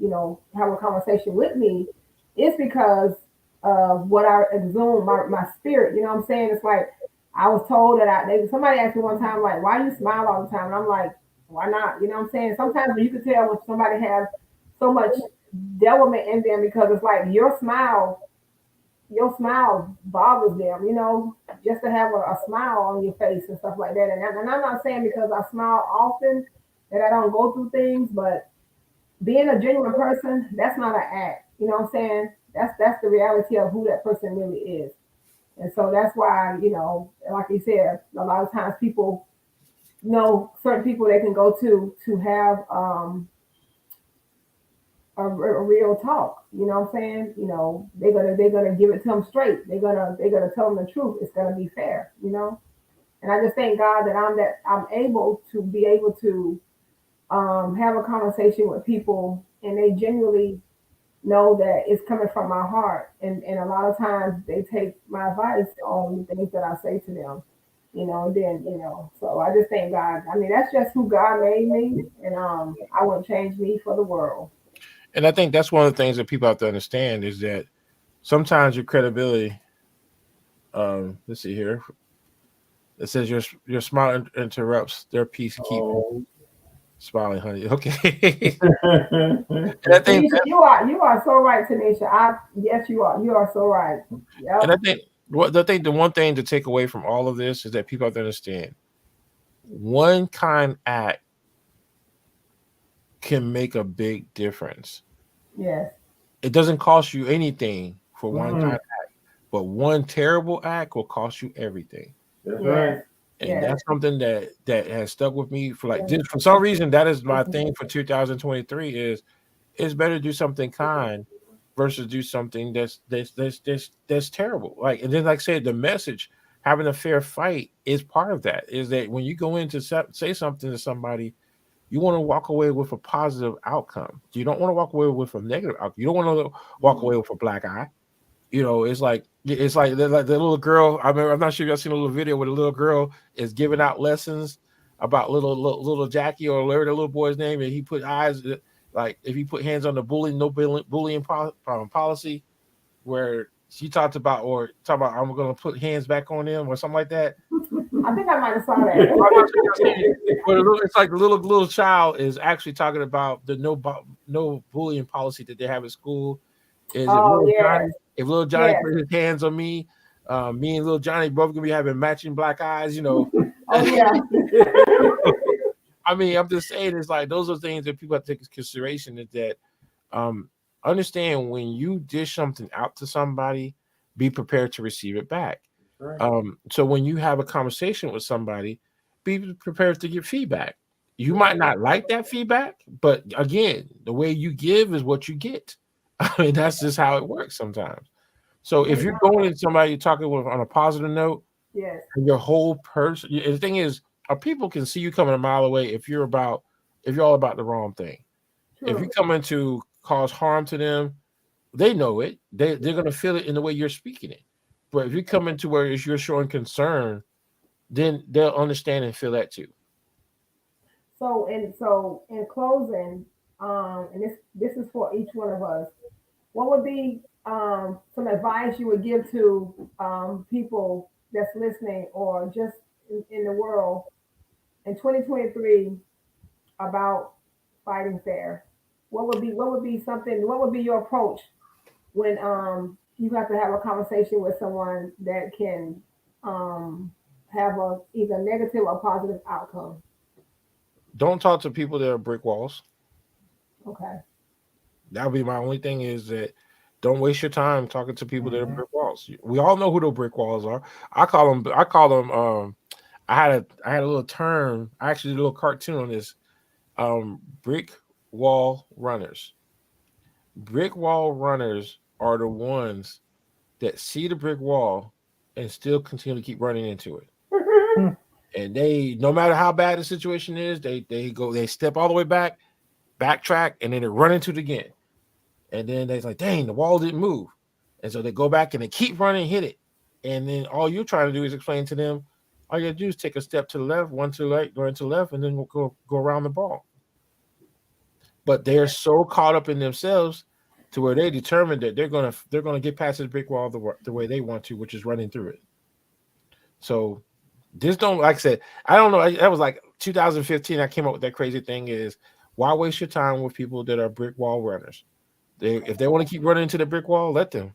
S2: have a conversation with me is because of what I exhume my spirit. You know what I'm saying? It's like I was told that somebody asked me one time like, why you smile all the time? And I'm like, why not? You know what I'm saying? Sometimes you can tell when somebody has so much devilment in them because it's like your smile bothers them, just to have a smile on your face and stuff like that. And I'm not saying because I smile often that I don't go through things, but being a genuine person, that's not an act. You know what I'm saying? That's the reality of who that person really is. And so that's why, like you said, a lot of times people certain people they can go to have a real talk. You know what I'm saying? They're gonna give it to them straight. They're gonna tell them the truth. It's gonna be fair. And I just thank God that I'm able to be able to have a conversation with people, and they genuinely know that it's coming from my heart. And a lot of times they take my advice on the things that I say to them. And then so I just thank God. I mean, that's just who God made me, and I wouldn't change me for the world.
S1: And I think that's one of the things that people have to understand is that sometimes your credibility. Let's see here. It says your smile interrupts their peacekeeping.
S3: Oh.
S1: Smiling, honey. Okay. And I think
S2: Tanisha, you are so right, Tanisha. Yes, you are so right.
S1: and I
S2: Yep.
S1: think the one thing to take away from all of this is that people have to understand one kind act can make a big difference.
S2: Yes.
S1: It doesn't cost you anything for one
S3: Mm,
S1: kind, but one terrible act will cost you everything.
S3: that's
S2: Yes.
S3: right.
S1: And
S2: Yes.
S1: that's something that has stuck with me for like
S2: Yes.
S1: just for some reason that is my thing for 2023 is it's better to do something kind versus do something that's terrible. Like and then like I said, the message having a fair fight is part of that. Is that when you go in to say something to somebody, you want to walk away with a positive outcome. You don't want to walk away with a negative outcome. You don't want to walk away with a black eye. It's like the little girl. I remember. I'm not sure if y'all seen a little video where the little girl is giving out lessons about little Jackie or Larry, the little boy's name, and he put eyes like if he put hands on the bullying, no bullying policy, where she talked about or talk about I'm going to put hands back on them or something like that.
S2: I think I might have saw that.
S1: I'm not sure if y'all seen it, but it's like the little child is actually talking about the no bullying policy that they have at school. Is if
S2: Oh
S1: little
S2: yes,
S1: Johnny, if little Johnny
S2: yes.
S1: put his hands on me, me and little Johnny both gonna be having matching black eyes,
S2: Oh yeah.
S1: I mean, I'm just saying it's like those are things that people have to take into consideration is that um understand when you dish something out to somebody, be prepared to receive it back.
S3: Right.
S1: So when you have a conversation with somebody, be prepared to give feedback. You might
S2: Yes.
S1: not like that feedback, but again, the way you give is what you get. I mean, that's just how it works sometimes. So if
S2: And
S1: you're going to somebody you're talking with on a positive note,
S2: yes,
S1: and your whole person, the thing is, people can see you coming a mile away if you're all about the wrong thing. If you
S2: true.
S1: come in to cause harm to them, they know it. They're gonna feel it in the way you're speaking it. But if you come into where it's you're showing concern, then they'll understand and feel that too.
S2: So in closing, and this is for each one of us. What would be some advice you would give to people that's listening or just in the world in 2023 about fighting fair? What would be something? What would be your approach when you have to have a conversation with someone that can have a either negative or positive outcome?
S1: Don't talk to people that are brick walls.
S2: Okay.
S1: That would be my only thing is that don't waste your time talking to people that are
S3: Mhm.
S1: brick walls. We all know who those brick walls are. I call them I had a little term. I actually did a little cartoon on this. Brick wall runners. Brick wall runners are the ones that see the brick wall and still continue to keep running into it. And they, no matter how bad the situation is, they step all the way back, backtrack, and then they run into it again. And then they're like, dang, the wall didn't move. And so they go back and they keep running, hit it. And then all you're trying to do is explain to them, all you gotta do is take a step to the left, one to the right, go into the left, and then we'll go around the ball. But they're so caught up in themselves to where they determined that they're gonna get past the brick wall the way they want to, which is running through it. So just don't, like I said, I don't know. That was like 2015. I came up with that crazy thing is why waste your time with people that are brick wall runners? If they want to keep running into the brick wall, let them.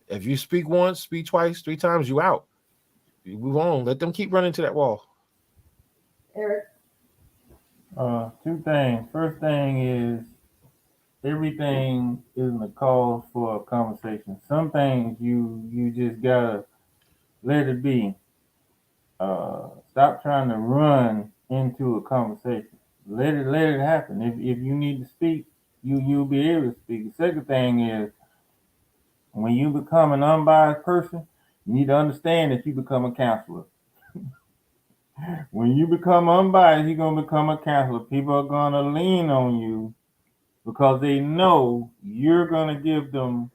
S1: If you speak once, speak twice, three times, you out. You move on. Let them keep running to that wall.
S2: Eric.
S3: Two things. First thing is everything isn't a cause for a conversation. Some things you just gotta let it be. Stop trying to run into a conversation. Let it happen. If you need to speak, you'll be able to speak. The second thing is when you become an unbiased person, you need to understand that you become a counselor. When you become unbiased, you're gonna become a counselor. People are gonna lean on you because they know you're gonna give them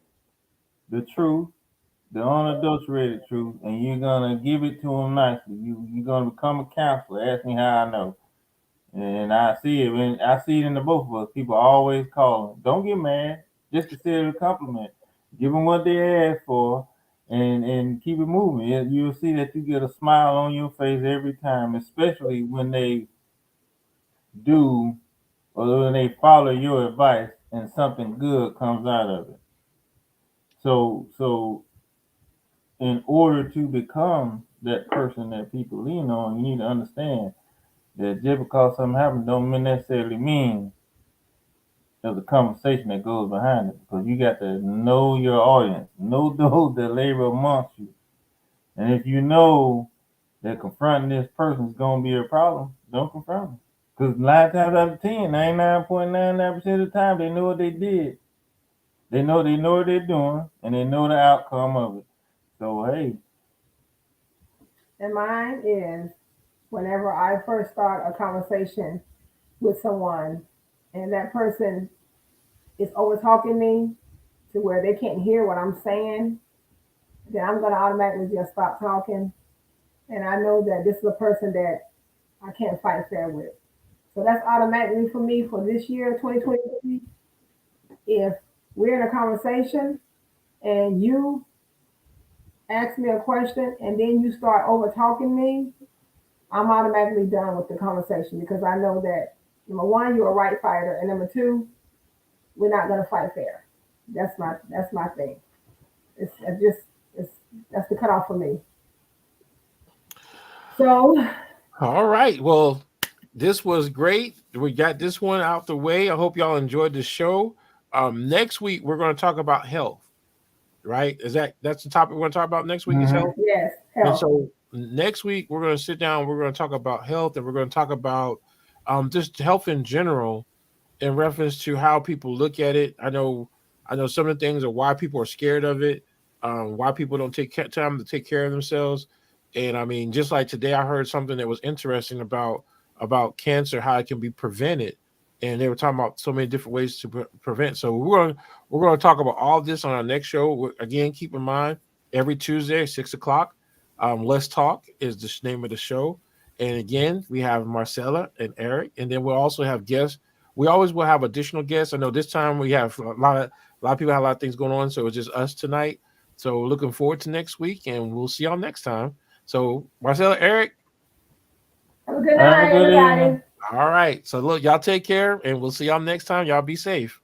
S3: the truth, the unadulterated truth, and you're gonna give it to them nicely. You're gonna become a counselor. Ask me how I know. And I see it. And I see it in the both of us. People always calling. Don't get mad. Just consider it a compliment. Give them what they ask for, and keep it moving. You'll see that you get a smile on your face every time, especially when they do or when they follow your advice and something good comes out of it. So in order to become that person that people lean on, you need to understand that just because something happens don't necessarily mean there's a conversation that goes behind it because you got to know your audience, know those that labor amongst you. And if you know that confronting this person is going to be a problem, don't confront them. Because 9 times out of 10, 99.99% of the time, they know what they did. They know what they're doing, and they know the outcome of it. So hey,
S2: And mine is whenever I first start a conversation with someone and that person is over talking me to where they can't hear what I'm saying, then I'm going to automatically just stop talking. And I know that this is a person that I can't fight fair with. So that's automatically for me for this year, 2023. If we're in a conversation and you ask me a question and then you start over talking me, I'm automatically done with the conversation because I know that number one, you're a right fighter, and number two, we're not gonna fight fair. That's my thing. It's just it's that's the cutoff for me. So
S1: All right. Well, this was great. We got this one out the way. I hope y'all enjoyed the show. Next week we're going to talk about health. Right? That's the topic we're going to talk about next week is
S3: mm-hmm.
S1: health.
S2: yes,
S1: And
S2: health.
S1: so next week we're going to sit down. We're going to talk about health, and we're going to talk about just health in general in reference to how people look at it. I know some of the things are why people are scared of it, why people don't take time to take care of themselves. And I mean, just like today, I heard something that was interesting about cancer, how it can be prevented, and they were talking about so many different ways to prevent. So we're going to talk about all this on our next show. Again, keep in mind every Tuesday, 6 o'clock. Let's talk is the name of the show. And again, we have Marcella and Eric, and then we'll also have guests. We always will have additional guests. I know this time we have a lot of people have a lot of things going on, so it's just us tonight. So looking forward to next week, and we'll see y'all next time. So Marcella, Eric,
S2: Have a good
S3: Have a
S2: night,
S3: good
S2: everybody.
S3: evening.
S1: all right. So look, y'all take care, and we'll see y'all next time. Y'all be safe.